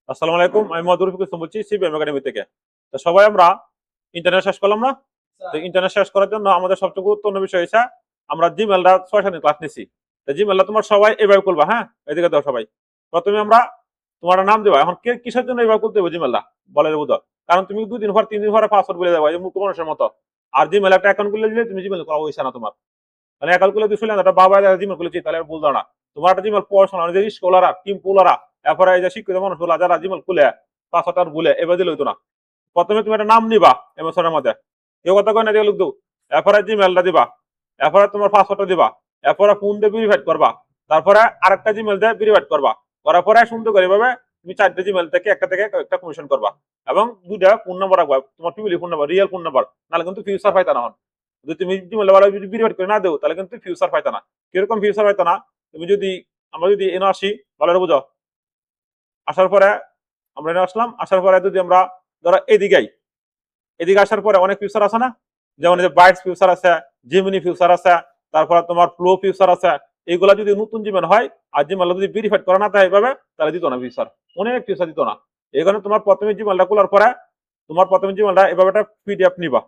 আসসালামু আলাইকুম, আমি মধুর ইসলাম বলছি সিবিএম একাডেমি থেকে। তো সবাই আমরা ইন্টারনেট শেষ করলাম না? তো ইন্টারনেট শেষ করার জন্য আমাদের সবচেয়ে গুরুত্বপূর্ণ বিষয় হচ্ছে আমরা জিমেলটা 6 দিন ক্লাস নিছি। তো জিমেলটা তোমার সবাই এভাবে খুলবা, হ্যাঁ? এদিকে দাও সবাই। প্রথমে আমরা তোমার নাম দেবা। এখন কে কিসের জন্য এভাবে খুলতে হবে জিমেলটা? বলে বুঝো। কারণ তুমি 2 দিন পর 3 দিন পরে পাসওয়ার্ড বলে দেবা, এই মুক্ত মানুষের মতো। আর জিমেল একটা অ্যাকাউন্ট খুলে দিলে তুমি জিমেল করা হইছে না তোমার। মানে অ্যাকাউন্ট খুলে দিছিলে না, বাবা জিমেল খুলেছি তাহলে আর বুঝলো না। তোমার একটা জিমেল পড়াশোনা যে স্কলাররা, টিম পোলারা, এরপরে এই যে শিক্ষিত মানুষগুলা যারা জিমেল খুলে পাসওয়ার্ড আর ভুলে এবার দিলে হইতো না। প্রথমে তুমি একটা নাম নিবা এমএসনের মধ্যে, কেউ কথা কয় না দিয়ে লিখ দো। এরপরে জিমেলটা দিবা, এরপরে তোমার পাসওয়ার্ডটা দিবা, এরপরে ফোন দিয়ে ভেরিফাইড করবা, তারপরে আরেকটা জিমেল দিয়ে ভেরিফাইড করবা। করার পরে সুন্দর করে এভাবে তুমি 4টে জিমেল থেকে একটা কমিশন করবা এবং 2টা ফোন নাম্বার রাখবা, তোমার family phone number, real phone number, নাহলে কিন্তু ফিউচার পাইতা না। যদি তুমি জিমেল যদি ভেরিফাইড করে না দেও তাহলে কিন্তু ফিউচার পাইতা না। কিরকম ফিউচার পাইতা না? তুমি যদি আমরা যদি এনে আসি, ভালো বুঝো। আসার পরে আমরা এনে আসলাম, আসার পরে যদি আমরা ধরো এদিকে আসার পরে অনেক ফিউচার আছে না, যেমন এই যে বাইটস ফিউচার আছে, জিমিনি ফিউচার আছে, তারপরে তোমার ফ্লো ফিউচার আছে। এইগুলা যদি নতুন জিমেল হয় আর জিমেল যদি ভেরিফাইড করা না থাকে এইভাবে, তাহলে দিত না ফিউচার, অনেক ফিউচার দিত না। এই কারণে তোমার প্রথমে জিমেলটা খোলার পরে তোমার প্রথমে জিমেলটা এভাবে একটা পিডিএফ নিবা,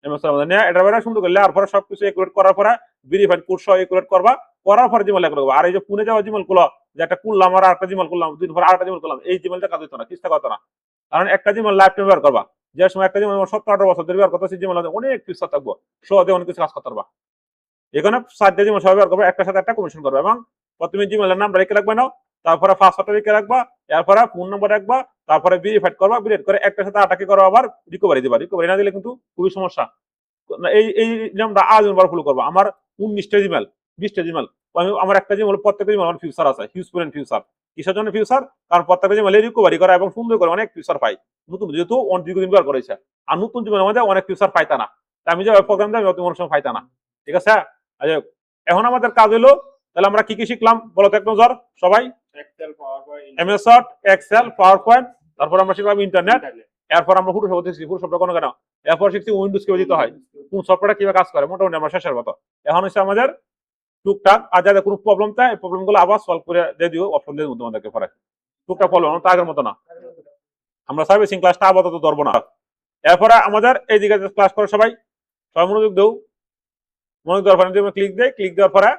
এমএসের মধ্যে নিয়ে এটা বেটা সুন্দর করলে, আর পরে সবকিছু একুরেট করার পরে ভেরিফাইড কোড সহ একুরেট করবা, করার পরে জিমেল করবা। আর এই যে পুনে যাওয়া জিমেল গুলো, যে একটা করলাম আর একটা জিমেল করলাম, 2 দিন পর আরেকটা জিমেল করলাম, এই জিমেলটা কাজ হইতো না, কিস্তা করতো না। কারণ একটা জিমেল লাইফ টাইম ব্যবহার করবা। যে সময় একটা জিমেল 17-18 বছর ধরে ব্যবহার করতেছি, জিমেল অনেক ফিউচার থাকবো, সহজে অনেক কিছু কাজ করতে পারবা। এখানে 4টে জিমেল সবাই ব্যবহার করবে, একটার সাথে একটা কমিশন করবে এবং প্রথমে জিমেলের নামটা রেখে রাখবে নাও, তারপরে পাসওয়ার্ডটা রেখে রাখবা, এরপরে ফোন নাম্বার রাখবা, তারপরে ভেরিফাইড করবা, ভেরিফাইড করে একটার সাথে আটাকে করবা, আবার রিকভারি দিবা। রিকভারি না দিলে কিন্তু খুবই সমস্যা। এই নিয়মটা আজীবন বার ফলো করবো। আমার 19টা জিমেল, 20টা জিমেল, আমার একটা জিমেল, প্রত্যেকটা জিমেল আমার ফিউচার আছে, হিউজ পরিমাণ ফিউচার। কিসের জন্য ফিউচার? কারণ প্রত্যেকটা জিমেলে রিকভারি করা এবং সুন্দর করে অনেক ফিউচার পাই নতুন, যেহেতু দীর্ঘদিন ব্যবহার করেছে। আর নতুন জিমেলের মধ্যে অনেক ফিউচার পাইতা না, তাই আমি যে প্রোগ্রাম দেয় অত সময় পাইতা না। ঠিক আছে? আচ্ছা, এখন আমাদের কাজ হলো, তাহলে আমরা কি কি শিখলাম বলো তো এক নজর সবাই। MS word, Excel, power point, তারপর আমরা শিখলাম ইন্টারনেট, এরপর আমরা ফটোশপ শিখছি, ফটোশপটা কোনো কেন, এরপর শিখছি উইন্ডোজ কিভাবে দিতে হয়, কোন সফটওয়্যারটা কিভাবে কাজ করে, মোটামুটি আমরা শেষের মতো। এখন হচ্ছে আমাদের টুকটাক আর যাদের কোনো প্রবলেম থাকে এই প্রবলেম গুলো আবার সলভ করে দিয়ে দিও, অপশন দিয়ে দিও তোমাদেরকে পরে। টুকটাক প্রবলেম তো আগের মতো না, আমরা সার্ভিসিং ক্লাসটা আপাতত ধরবো না। এরপরে আমাদের এইদিকে ক্লাস করে সবাই সবাই মনোযোগ দেও। মনোযোগ দেওয়ার পরে ক্লিক দেয়, ক্লিক দেওয়ার পরে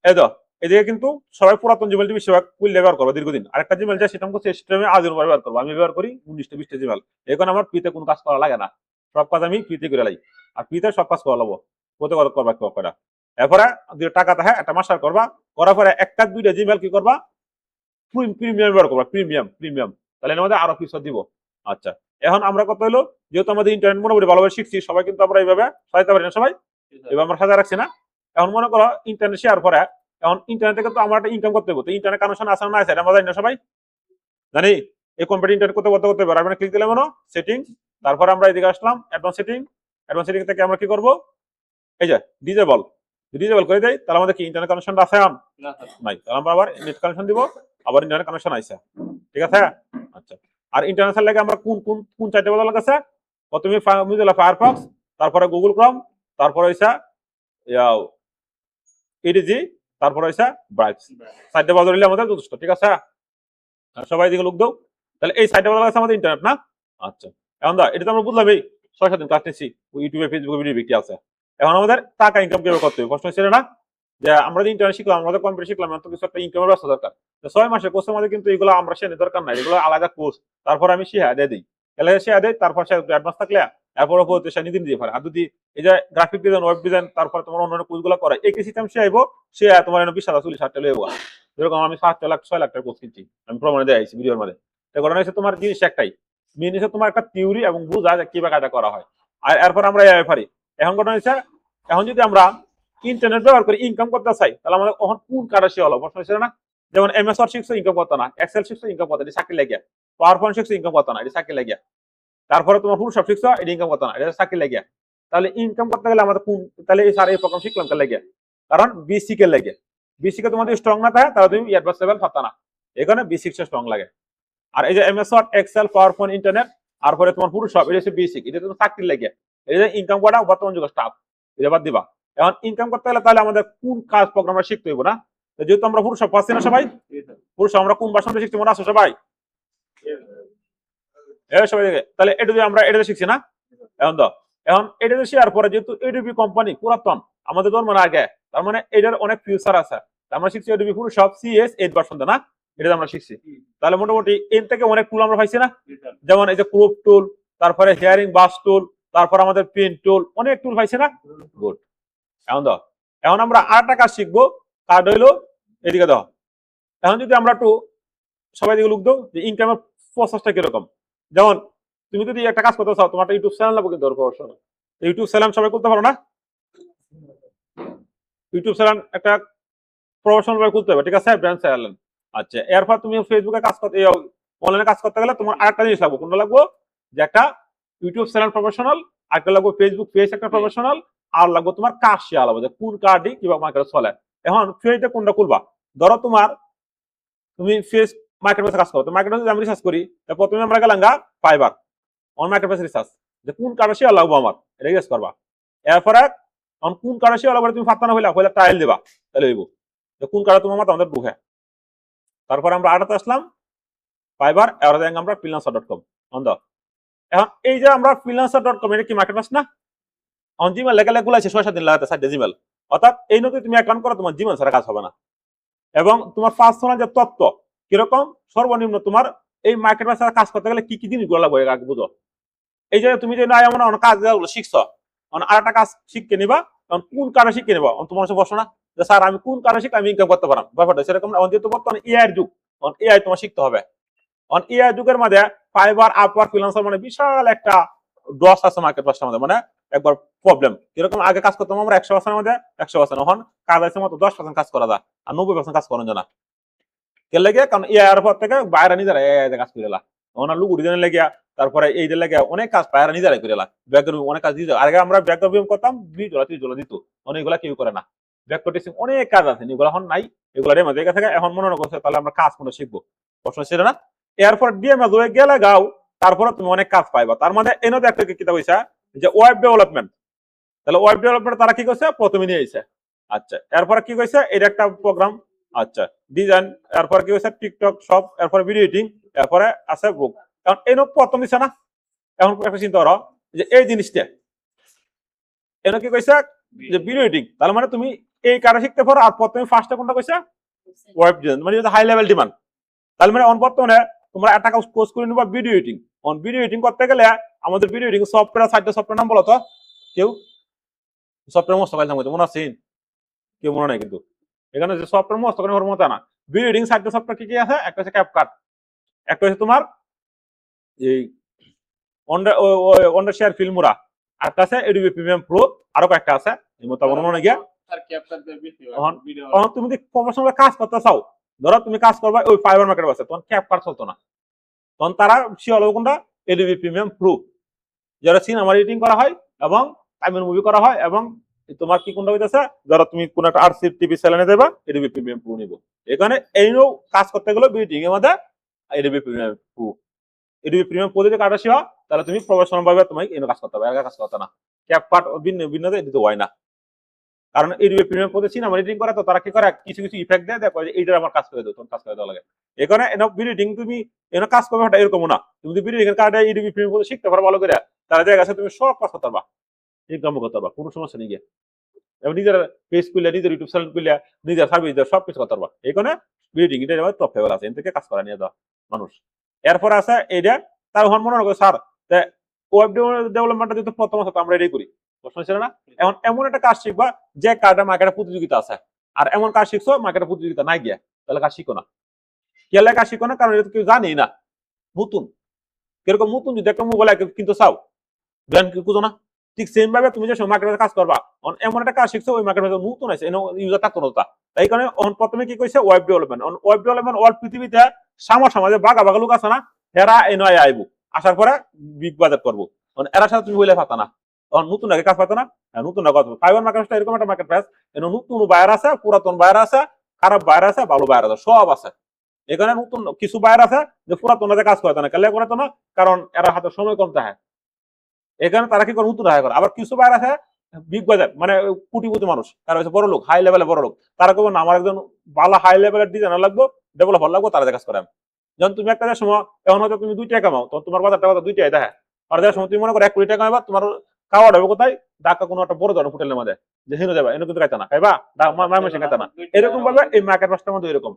এই দাও, এদিকে কিন্তু সবাই পুরাতন জিমেলটি বেশিরভাগ কুইল ব্যবহার করবো দীর্ঘদিন। আরেকটা জিমেল যা সেটা করছে সেটা আমি আজীবন ব্যবহার করবো। আমি ব্যবহার করি 19টা 20টা জিমেল। এখন আমার ফ্রিতে কোনো কাজ করা লাগে না, সব কাজ আমি ফ্রিতে করে লাই। আর ফ্রিতে সব কাজ করা লাগবো, কোথাও করবা করা। এরপরে যে টাকা থাকে একটা মাস্টার করবা, করার পরে একটা 2টা জিমেল কি করবা, প্রিমিয়াম ব্যবহার করবা, প্রিমিয়াম, তাহলে এর মধ্যে আরো ফিচার দিব। আচ্ছা, এখন আমরা কত হলো, যেহেতু আমাদের ইন্টারনেট মোটামুটি ভালোভাবে শিখছি সবাই, কিন্তু আমরা এইভাবে সাজাতে পারি না সবাই, এবার আমরা সাজা রাখছি না। এখন মনে করো ইন্টারনেট শেয়ার পরে, এখন ইন্টারনেট থেকে তো আমার একটা ইনকাম করতে হবে, তো ইন্টারনেট কানেকশন আছে না আছে আমরা জানি না সবাই, জানি। এই কম্পিউটার ইন্টারনেট করতে পারবো, আমরা ক্লিক দিলাম সেটিং, তারপরে আমরা এদিকে আসলাম অ্যাডভান্স সেটিং থেকে আমরা কি করব, এই যে ডিজেবল করে দেয়, তাহলে আমাদের কি ইন্টারনেট কানেকশনটা আছে নাই, তাহলে আমরা আবার নেট কানেকশন দিব, আবার ইন্টারনেট কানেকশন আইছে। ঠিক আছে? আচ্ছা, আর ইন্টারনেট লাগে আমরা কোন কোন কোন 4টে বদল আছে, প্রথমে মোজিলা ফায়ারফক্স, তারপরে গুগল ক্রোম, তারপরে হইছে এডিজি, তারপরে হইছে ব্রাইটস। 4টে বদল হইলে আমাদের যথেষ্ট। ঠিক আছে? সবাই দিকে লোক দাও। তাহলে এই 4টে বদল আছে আমাদের ইন্টারনেট না? আচ্ছা, এখন দা এটা তো আমরা বুঝলাম, এই 6-7 দিন ক্লাস নিচ্ছি, ইউটিউবে ফেসবুকে ভিডিও বিক্রি আছে। এখন আমাদের টাকা ইনকাম কিভাবে করতে হবে প্রশ্ন ছিল না, যে আমরা যে ইন্টারনেট শিখলাম, আমাদের কম্পিউটার শিখলাম, তো কিছু একটা ইনকামের ব্যবস্থা দরকার। 6 মাসের কোর্সের মধ্যে কিন্তু এগুলো আমরা শেখানোর দরকার নাই, এগুলো আলাদা কোর্স। তারপর আমি শিখা দিয়ে দিই, তাহলে শিখা দেয়, তারপর সে অ্যাডভান্স থাকলে এরপর সে নিজে নিজে পারে। আর যদি এই যে গ্রাফিক ডিজাইন, ওয়েব ডিজাইন, তারপর তোমার অন্যান্য কোর্সগুলো করে, এই সিস্টেম সে আইবো, সে তোমার 20,000-40,000 লইবো। যেরকম আমি 7 লাখ 6 লাখ টাকা কোর্স কিনছি, আমি প্রমাণে দিয়ে আইছি ভিডিওর মধ্যে। ঘটনা হচ্ছে তোমার জিনিস একটাই, মেন হচ্ছে তোমার একটা থিওরি এবং বুঝা যে কিভাবে কাজটা করা হয়। আর এরপর আমরা এই পারি। এখন ঘটনা হচ্ছে, এখন যদি আমরা ইন্টারনেট ব্যবহার করে ইনকাম করতে চাই, তাহলে আমাদের এখন কোন কাজটা সে হলো প্রশ্ন ছিল না। যেমন এমএস ওয়ার্ড শিখছো, ইনকাম করতো না, এক্সেল শিখছো, ইনকাম করতো, এটা চাকরি লাগিয়া। পাওয়ার পয়েন্ট শিখছো, ইনকাম করতো না, এটা চাকরি লাগিয়া। তারপরে তোমার ফটোশপ শিখছো, এটা ইনকাম করতো না, এটা চাকরি লাগিয়া। তাহলে ইনকাম করতে গেলে আমাদের কোন, তাহলে এই স্যার এই প্রোগ্রাম শিখলাম কে লাগিয়া, কারণ বেসিক এর লাগে। বেসিক এ তোমাদের স্ট্রং না থাকে তাহলে তুমি অ্যাডভান্স লেভেল পাতা না, এখানে বেসিক স্ট্রং লাগে। আর এই যে এমএস ওয়ার্ড, এক্সেল, পাওয়ার পয়েন্ট, ইন্টারনেট, আর পরে তোমার ফটোশপ, এটা হচ্ছে বেসিক, এটা তোমার চাকরি লাগে। এই যে ইনকাম করা বর্তমান যুগের স্টাফ, এটা বাদ দিবা। এখন ইনকাম করতে গেলে তাহলে আমাদের কোন কাজ প্রোগ্রামটা শিখতে হইব না, যেহেতু আমরা ফটোশপ পাচ্ছি না সবাই, ফটোশপ আমরা কোন ভার্সনটা শিখছি মনে আছে সবাই? সবাই দেখে তাহলে এটা যদি আমরা এটাতে শিখছি না এখন এটাতে শেয়ার পরে যেহেতু এডিবি কোম্পানি পুরাতন আমাদের জন্ম আগে তার মানে এটার অনেক ফিউচার আছে আমরা শিখছি এডিবি পুরো সব সিএস 8 ভার্সন না এটা আমরা শিখছি তাহলে মোটামুটি এর থেকে অনেক টুল আমরা পাইছি না যেমন এই যে ক্রপ টুল তারপরে হেয়ারিং বাস টুল তারপর আমাদের পেন টুল অনেক টুল পাইছি না গুড এখন আমরা আরেকটা কাজ শিখবো কার্ড হইলো এদিকে দাও এখন যদি আমরা একটু সবাই দিকে লুক দাও যে ইনকামের প্রসেসটা কিরকম যেমন তুমি যদি একটা কাজ করতে চাও তোমার ইউটিউব চ্যানেল লাগবে কিন্তু দরকার ইউটিউব চ্যানেল সবাই করতে পারো না ইউটিউব চ্যানেল একটা প্রফেশনাল ভাবে করতে হবে ঠিক আছে ব্র্যান্ড চ্যানেল আচ্ছা এরপর তুমি ফেসবুকে কাজ করতে অনলাইনে কাজ করতে গেলে তোমার আরেকটা জিনিস লাগবে কোনটা লাগবে যে একটা ইউটিউব চ্যানেল প্রফেশনাল আরেকটা লাগবে ফেসবুক পেজ একটা প্রফেশনাল আর লাগবে তোমার কাজ শিয়া লাগবে যে কোন কার্ডই কিভাবে মার্কেটে চলে এখন ফেসটা কোনটা খুলবা ধরো তুমি ফেস মার্কেট প্লেসে কাজ করো তো মার্কেট প্লেসে আমি রিসার্চ করি তারপর তুমি আমরা গেলাম fibre on market place research যে কোন কার্ডে শিয়া লাগবে আমার এটা জিজ্ঞেস করবা এরপরে কোন কার্ডে শিয়া লাগবে তুমি ফাত্তা না হইলে ট্রায়াল দিবা তাহলে হইব যে কোন কার্ডে তোমার মত আমাদের ঢুকে তারপর আমরা আড়াতে আসলাম ফাইবার এর আমরা freelancer.com এখন এই যে আমরা freelancer.com এটা কি মার্কেট প্লেস না অন জিমেল লেখা গুলাইছে 6-7 দিন লাগাতে 4 জিমেল অর্থাৎ এই নতুন তুমি অ্যাকাউন্ট করো তোমার জিমেল ছাড়া কাজ হবে না এবং তোমার পার্সোনাল যে তথ্য কিরকম সর্বনিম্ন তোমার এই মার্কেট প্লেসে কাজ করতে গেলে কি কি জিনিসগুলো লাগবে আগে বুঝো এই যে তুমি যে না এমন কাজ শিখছো আরেকটা কাজ শিখে নিবা কোন কাজে শিখে নিবা তোমার কাছে বসো না যে স্যার আমি কোন কাজে শিখে আমি ইনকাম করতে পারলাম ব্যাপারটা সেরকম যেহেতু বর্তমানে এআই এর যুগ এআই তোমার শিখতে হবে এআই যুগের মধ্যে ফাইবার আপওয়ার্ক ফ্রিল্যান্সার মানে বিশাল একটা ডস আছে মার্কেট প্লেসের মধ্যে মানে একবার প্রবলেম কিরকম আগে কাজ করতাম আমরা 100% মধ্যে 100% এখন কাজ আছে মাত্র 10% কাজ করা যায় আর 90% কাজ করানো যায় না কে লাগে কারণ এআই পর থেকে বাইরে নিজেরা এআই কাজ করে লা ওনা লুগুড়ি জন্য লেগে তারপরে এই যে লেগে অনেক কাজ বাইরে নিজেরাই করে লা ব্যাকগ্রাউন্ড অনেক কাজ দিত আগে আমরা ব্যাকগ্রাউন্ড করতাম $20 দিত অনেকগুলা কেউ করে না ব্যাকগ্রাউন্ড টিচিং অনেক কাজ আছে এগুলো এখন নাই এগুলোর মধ্যে থেকে এখন মনে করছে তাহলে আমরা কাজ কোনটা শিখবো প্রশ্ন ছিল না এরপর ডিএমএস হয়ে গেলে গাও তারপরে তুমি অনেক কাজ পাইবা তার মধ্যে এনে একটা কিতাব হইছে যে ওয়েব ডেভেলপমেন্ট তাহলে ওয়েব ডেভেলপমেন্ট তারা কি করছে প্রথমে নিয়ে আইছে আচ্ছা এরপরে কি কইছে এটা একটা প্রোগ্রাম আচ্ছা ডিজাইন এরপর কি হইছে টিকটক সব এরপরে ভিডিও এডিটিং এরপরে আছে বুক কারণ এনো প্রথম দিছে না এখন একটা চিন্তা করো যে এই জিনিসটা এনো কি কইছে যে ভিডিও এডিটিং তার মানে তুমি এই কাজটা শিখতে পারো আর প্রথমে ফার্স্টে কোনটা কইছে ওয়েব ডিজাইন মানে হাই লেভেল ডিমান্ড তার মানে বর্তমানে তোমরা একটা কোর্স করে নিবা ভিডিও এডিটিং ভিডিও এডিটিং করতে গেলে আমাদের ভিডিও এডিটিং সফটওয়্যার সাইটে সফটওয়্যার নাম বলো তো কেউ সফটওয়্যার মস্ত কাজ মনে আছে কেউ মনে নাই কিন্তু এখানে যে সফটওয়্যার মস্ত করে মতো না ভিডিও এডিটিং সাইটে সফটওয়্যার কি আছে একটা হচ্ছে ক্যাপকাট একটা হচ্ছে তোমার এই অন্ডার শেয়ার ফিল্মুরা আর কাছে এডিবি প্রিমিয়াম প্রো আরো কয়েকটা আছে এই মতো মনে নাই গিয়া তুমি যদি প্রফেশনাল কাজ করতে চাও ধরো তুমি কাজ করবা ওই ফাইবার মার্কেটে আছে তখন ক্যাপকাট চলতো না তখন তারা শিওর হবে কোনটা এডিবি প্রিমিয়াম প্রো যারা সিনেমা এডিটিং করা হয় এবং টাইমের মুভি করা হয় এবং তোমার কি কোনটা হইতেছে ধরো তুমি কোন একটা আরসি টিভি চ্যানেলে দেবা এডিবি প্রিমিয়াম প্রো নিব এখানে এইও কাজ করতে গেলে এডিটিং এর মধ্যে এডিবি প্রিমিয়াম প্রো যদি কাটা শিওর তাহলে তুমি প্রফেশনাল ভাবে তুমি এনে কাজ করতে হবে আর কাজ করতে না ক্যাপকাট ভিন্ন ভিন্নতে দিতে হয় না কারণ ADB premium pro cinema editing করে তো তারা কি করে কিছু কিছু ইফেক্ট দেয় দেখো যে এইটা আমার কাজ করে দাও তোমার কাজ করে দেওয়া লাগে এখানে এনে এডিটিং তুমি এনে কাজ করবে এটা এরকম না তুমি যদি এডিটিং কার্ডে এডিবি প্রিমিয়াম প্রো শিখতে পারো ভালো করে তাহলে দেখা গেছে তুমি সব কাজ করতে পারবা ইনকাম করতে পারবা কোনো সমস্যা নেই গিয়ে এবং নিজের ফেস খুলে নিজের ইউটিউব চ্যানেল খুলে নিজের সার্ভিস দেওয়া সব কিছু করতে পারবা এখানে এডিটিং এটা টপ লেভেল আছে এর থেকে কাজ করা নিয়ে দেওয়া মানুষ এরপর আছে এইটা তার মনে রাখো স্যার ওয়েব ডেভেলপমেন্টটা যেহেতু প্রথম আছে আমরা এটাই করি প্রশ্ন ছিল না এখন এমন একটা কাজ শিখবা যে কার্ডে মার্কেটে প্রতিযোগিতা আছে আর এমন কাজ শিখছো মার্কেটে প্রতিযোগিতা নাই গিয়া তাহলে কাজ শিখো না কেলে কাজ শিখো না কারণ এটা কেউ জানি না নতুন কিরকম নতুন যদি একটা মোবাইল কিন্তু চাও ব্র্যান্ড খুঁজো না ঠিক সেম ভাবে তুমি যে মার্কেটে কাজ করবা এমন একটা কাজ শিখছো ওই মার্কেটে নতুন আছে ইউজার থাকতো না তাই কারণে প্রথমে কি কইছে ওয়েব ডেভেলপমেন্ট ওয়ার্ল্ড পৃথিবীতে সমাজে বাঘা বাঘা লোক আছে না এরা এনে আইবো আসার পরে বিগ বাজেট করবো এরা সাথে তুমি হইলে পাতা না নতুন আগে কাজ পাতো না নতুন ফাইবার মার্কেট এরকম একটা মার্কেট প্লেস নতুন বায়ার আছে পুরাতন বায়ার আছে খারাপ বায়ার আছে ভালো বায়ার আছে সব আছে এখানে নতুন কিছু বায়ার আছে যে পুরাতন কাজ করতো না কেলে করতো না কারণ এরা হাতে সময় কম থাকে এখানে তারা কি করে নতুন হায়ার করে আবার কিছু বায়ার আছে বিগ বাজার মানে কোটিপতি মানুষ তারা হচ্ছে বড় লোক হাই লেভেলে বড় লোক তারা কেবল আমার একজন ভালো হাই লেভেলের ডিজাইনার লাগবো ডেভেলপার লাগবো তারা কাজ করে যখন তুমি একটা সময় এখন হয়তো তুমি 2 টাকা কামাও, তখন তোমার বাজারটা কত 2 টাকা দেখে। আর যার সময় তুমি মনে করো 1 কোটি টাকা কামাবা, তোমার খাওয়া হবে কোথায়? ঢাকা কোনো একটা বড় ধরনের হোটেলের মধ্যে, যে হেনো যাবা এনে কিন্তু খাইতা না, খাইবা মাইমেসিং খাইতা না। এরকম ভাবে এই মার্কেট প্লেসটার মধ্যে এরকম,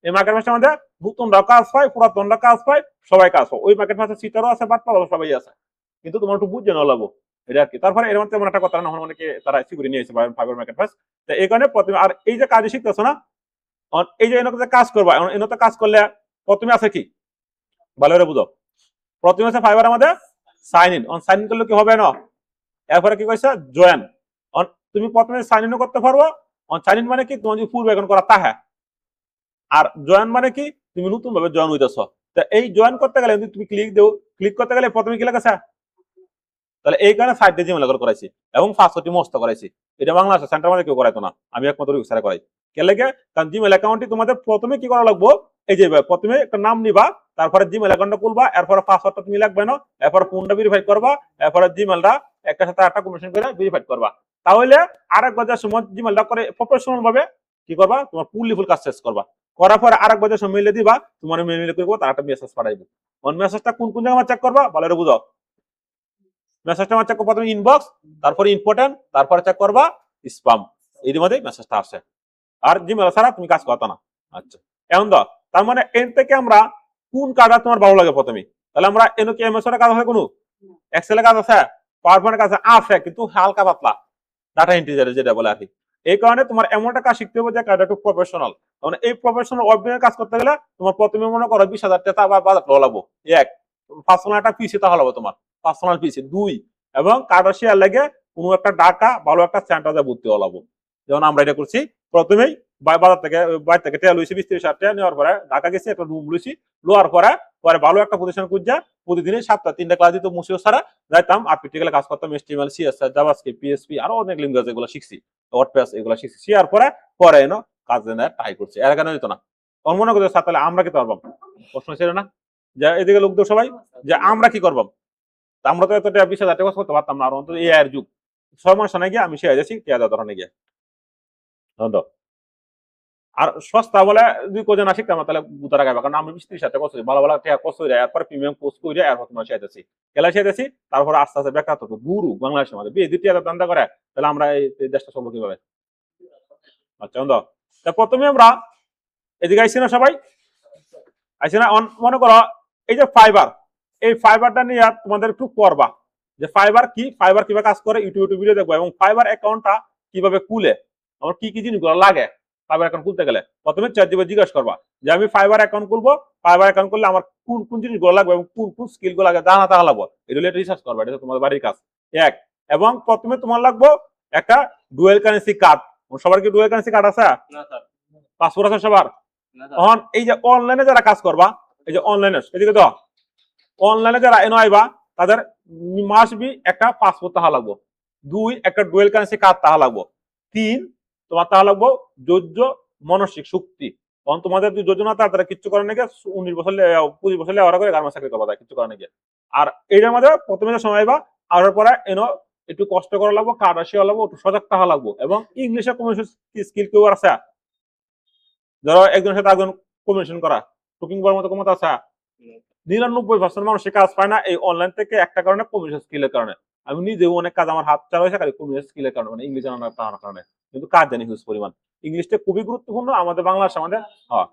এই মার্কেট প্লেসটার মধ্যে নতুনরাও কাজ পায়, পুরাতনরা কাজ পায়, সবাই কাজ পায়। ওই মার্কেট প্লেসে সিটারও আছে, বাটপারও সবাই আছে, কিন্তু তোমার একটু বুঝে নেওয়া লাগবো এটা আর কি। তারপরে এর মধ্যে এমন একটা কথা না, অনেকে তারা সিকিউরি নিয়েছে ফাইবার মার্কেট প্লেস। তো এই কারণে প্রথমে আর এই যে কাজ শিখতেছো না, এই যে এনতে কাজ করবা, এনতে কাজ করলে প্রথমে আছে কি ভালো করে বুঝো। প্রথমে আছে ফাইবার আমাদের সাইন ইন, সাইন ইন করলে কি হবে না, এরপরে কি কইছে জয়েন। তুমি প্রথমে সাইন ইনও করতে পারবো। সাইন ইন মানে কি তোমার যদি পূর্বে এখন করা তাহা, আর জয়েন মানে কি তুমি নতুন ভাবে জয়েন হইতেছ। তো এই জয়েন করতে গেলে তুমি ক্লিক দেও, ক্লিক করতে গেলে প্রথমে কি লেখা আছে, তাহলে এই কারণে সাইডে জিমেল করাইছি এবং পাসওয়ার্ডটি মস্ত করাইছি। এটা বাংলাদেশ সেন্টার মধ্যে কেউ করাইতো না, আমি একমাত্র ইউজারে করাই। কে লাগে? কারণ জিমেল অ্যাকাউন্টটি তোমাদের প্রথমে কি করা লাগবো, এই যে প্রথমে একটা নাম নিবা, তারপরে জিমেল অ্যাকাউন্টটা খুলবা, এরপরে পাসওয়ার্ডটা তুমি লাগবে না, এরপরে ফোনটা ভেরিফাই করবা, এরপরে জিমেলটা একটা সাথে একটা কমিশন করে ভেরিফাই করবা। তাহলে আরেক বাজার সময় জিমেলটা করে প্রফেশনাল ভাবে কি করবা, তোমার ফুল কাজ শেষ করবা। করার পরে আরেক বাজার সময় মেলে দিবা, তোমার মেলে করবো, তার একটা মেসেজ পাঠাইবো। মেসেজটা কোন কোন জায়গায় চেক করবা ভালো করে বুঝো। মেসেজটা চেক করবা প্রথমে ইনবক্স, তারপরে ইম্পর্টেন্ট, তারপরে চেক করবা স্প্যাম, এর মধ্যে মেসেজটা আসে। আর জিমেল ছাড়া তুমি কাজ করতে না। আচ্ছা, এখন দাও, তার মানে এর থেকে আমরা কোন কাজটা তোমার ভালো লাগে প্রথমে, তাহলে আমরা এনে কি এমএস এর কাজ আছে, কোনো এক্সেল এর কাজ আছে, পাওয়ার পয়েন্টের কাজ আছে, কিন্তু হালকা পাতলা ডাটা এন্ট্রি যেটা বলে আর কি। এই কারণে তোমার এমন একটা কাজ শিখতে হবে যে কাজটা একটু প্রফেশনাল। মানে এই প্রফেশনাল ওয়েবের কাজ করতে গেলে তোমার প্রথমে মনে করো 20,000 টাকা বা বাজার লাগবো, এক পার্সোনাল একটা পিসি তাহলে হবে তোমার পার্সোনাল পিসি, দুই এবং কার্ডার শেয়ার লাগে কোনো একটা ডাটা ভালো একটা সেন্টারে ভর্তি হওয়া লাগবো। যেমন আমরা এটা করছি, প্রথমেই বাজার থেকে বাইরে থেকে তেল লইছি 20-30,000 টাকা নেওয়ার পরে ঢাকা গেছি, একটা রুম লইছি, লোয়ার পরে পরে ভালো একটা প্রতিষ্ঠান খুঁজা প্রতিদিনই 7টা-3টা ক্লাস দিত, মুসিও ছাড়া যাইতাম আর প্র্যাকটিক্যালে কাজ করতাম, HTML CSS জাভাস্ক্রিপ্ট PHP আরো অনেক ল্যাঙ্গুয়েজ এগুলো শিখছি, ওয়ার্ডপ্রেস এগুলো শিখছি। শিয়ার পরে পরে এনো কাজ দেনার ট্রাই করছি, এর কেন দিত না। তখন মনে করছে তাহলে আমরা কি পারবাম, প্রশ্ন ছিল না যে এদিকে লোক সবাই যে আমরা কি করবাম, আমরা তো এতটা 20,000 টাকা করতে পারতাম না, আর অন্তত এই এর যুগ 6 মাস না গিয়ে আমি শিখে যাচ্ছি কে দাদা ধরনে গিয়ে। আর সস্তা বলে দুই কোজন আসি তেমন তাহলে গুতারা গাইবা, কারণ আমি 20-30 টাকা কষ্ট ভালো ভালো টাকা কষ্ট হয়ে এরপর প্রিমিয়াম পোস্ট করে এরপর তোমার শিখাইতেছি, খেলা শিখাইতেছি। তারপর আস্তে আস্তে বেকার তো দূর বাংলাদেশের মধ্যে বিয়ে দ্বিতীয় দান্দা করে, তাহলে আমরা এই দেশটা চলবো কিভাবে? আচ্ছা তা প্রথমে আমরা এদিকে আইসি না সবাই, আইসি না। মনে করো এই যে ফাইবার, এই ফাইবারটা নিয়ে তোমাদের একটু পড়বা যে ফাইবার কি, ফাইবার কিভাবে কাজ করে, ইউটিউব ভিডিও দেখবো, এবং ফাইবার অ্যাকাউন্টটা কিভাবে খুলে, আমার কি কি জিনিসগুলো লাগে ফাইবার অ্যাকাউন্ট খুলতে গেলে। প্রথমে চ্যাটজিপিটি জিজ্ঞাসা করবা যে আমি ফাইবার অ্যাকাউন্ট খুলবো, ফাইবার অ্যাকাউন্ট করলে আমার কোন কোন জিনিসগুলো লাগবে এবং কোন কোন স্কিলগুলো লাগে জানা তাহলে লাগবে, এগুলো রিসার্চ করবা, এটা তোমাদের বাড়ির কাজ। এক, এবং প্রথমে তোমার লাগবে একটা ডুয়েল কারেন্সি কার্ড। সবার কি ডুয়েল কারেন্সি কার্ড আছে? না স্যার। পাসপোর্ট আছে সবার? এখন এই যে অনলাইনে যারা কাজ করবা, এই যে অনলাইনে এদিকে তো অনলাইনে যারা এনে আইবা, তাদের মাসবি একটা পাসপোর্ট তাহা লাগবো, দুই একটা ডুয়েল কারেন্সি কার্ড তাহা লাগবো, তিন তোমার তাহা লাগবো যোগ্য মানসিক শক্তি। কারণ তোমাদের যোজনা তারা কিচ্ছু করে নাকি 19 বছর 25 বছর লেওয়ার করে গার্মেন্টস চাকরি করবা, কিচ্ছু করে নাকি। আর এইটার মধ্যে প্রথমে সময় আইবা, আর পরে এনো একটু কষ্ট করা লাগবো, কার্ড আসিয়া লাগবো, একটু সজাগ তাহা লাগবো, এবং ইংলিশে কমিউনিকেশন স্কিল কেউ আছে, ধরো একজনের সাথে একজন কমিউনিকেশন করা টুকিং করার মতো ক্ষমতা আছে? 99% মানুষ কাজ পায় না এই অনলাইন থেকে, একটা কারণে কমিউনিকেশন স্কিলের কারণে। আমি নিজেও অনেক কাজ আমার হাত চালা হয়েছে খালি কমিউনিকেশন স্কিলের কারণে, মানে ইংলিশ জানার কারণে, কিন্তু কাজ জানি হিউজ পরিমাণ। ইংলিশটা খুবই গুরুত্বপূর্ণ আমাদের বাংলাদেশ আমাদের। হ্যাঁ,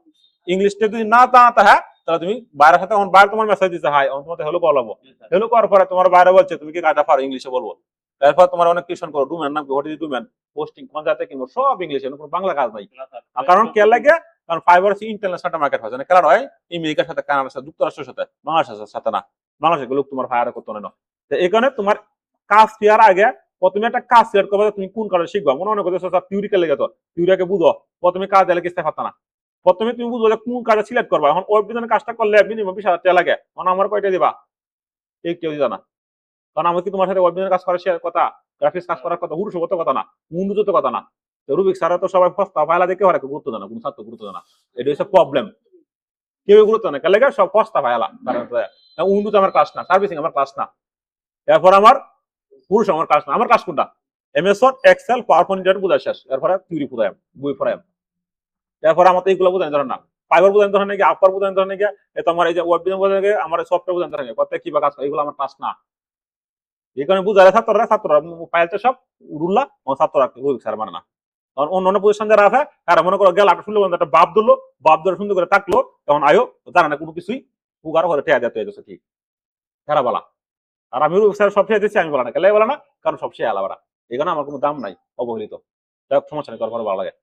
ইংলিশটা যদি না জানাতে হয় তাহলে তুমি বাইরের সাথে, বাইরে তোমার মেসেজ দিতে হয় তোমার হেলো করাবো, হেলো করার পরে তোমার বাইরে বলছে তুমি কি কাজটা পারো, ইংলিশে বলবো, তারপর তোমার অনেক টিউশন করো, ডুমেন নাম কি, হোয়াট ইজ ডুমেন, পোস্টিং কোন জায়গাতে কিনবো, সব ইংলিশে, কোনো বাংলা কাজ নাই। কারণ কে লাগে, কারণ ফাইবার হচ্ছে ইন্টারন্যাশনাল মার্কেট হয়, কারণ হয় আমেরিকার সাথে, কানাডার সাথে, যুক্তরাষ্ট্রের সাথে, বাংলাদেশের সাথে না, বাংলাদেশের লোক তোমার ফায়ার করতে না। এই কারণে তোমার কাজ শেয়ার আগে প্রথমে একটা কাজ শেয়ার করবে, তুমি কোন কাজে শিখবা, মনে করছো থিওরিক্যাল লেগে, তো থিওরিকে বুঝো, প্রথমে কাজ দিলে কিস্তে পারতা না, প্রথমে তুমি বুঝো যে কোন কাজে সিলেক্ট করবা। এখন ওয়েব ডিজাইনের কাজটা করলে মিনিমাম 20,000 টাকা লাগে, মানে আমার কয়টা দিবা, কেউ দিবা না। কারণ আমি কি তোমার সাথে ওয়েব ডিজাইনের কাজ করার শেয়ার কথা, গ্রাফিক্স কাজ করার কথা, হুরুসবত কথা না, মুন্ডুজত কথা না। রুবিক সারা তো সবাই ফস্তা ফাইলা দেখে ওরা গুরুত্ব দেয় না, কোনো ছাত্র গুরুত্ব দেয় না, এটা হচ্ছে প্রবলেম। কেউ গুরুত্ব নেই, কেন লাগে সব ফস্তা ফাইলা, উন্ডু তো আমার ক্লাস না, সার্ভিসিং আমার ক্লাস না, এরপর আমার পুরুষ আমার ক্লাস না, আমার ক্লাস কোনটা, MS Word, Excel, power point বুঝা শেষ, এরপরে থিওরি পুরাই বই পড়াই, এরপর আমার তো এইগুলো বোঝাই ধরেন না। ফাইবার বোঝানো ধরনের নাকি, আপার বোঝানো ধরনের নাকি, তোমার এই যে ওয়েব ডিজাইন বোঝানো নাকি, আমার সফটওয়্যার বোঝানো ধরনের নাকি, প্রত্যেক কিভাবে কাজ করে এগুলো আমার টাস্ক না। এই কারণে বুঝালে ছাত্ররা পাইলতে সব রুল্লা ছাত্ররা স্যার মানে না। কারণ অন্য অন্য পজিশন যারা আছে তারা মনে করো গেল শুনলে একটা বাপ ধরলো, বাপ ধরে সুন্দর করে থাকলো, তখন আয়ো জানা না কোনো কিছুই পুগারও করে টেয়া দিতে হয়েছে ঠিক খেরা বলা। আর আমি স্যার সব শেয়ার দিচ্ছি আমি বলা না, কেলাই বলা না, কারণ সব শেয়ার আলাদা। এই কারণে আমার কোনো দাম নাই, অবহেলিত। যাই হোক সমস্যা নেই, তারপরে ভালো লাগে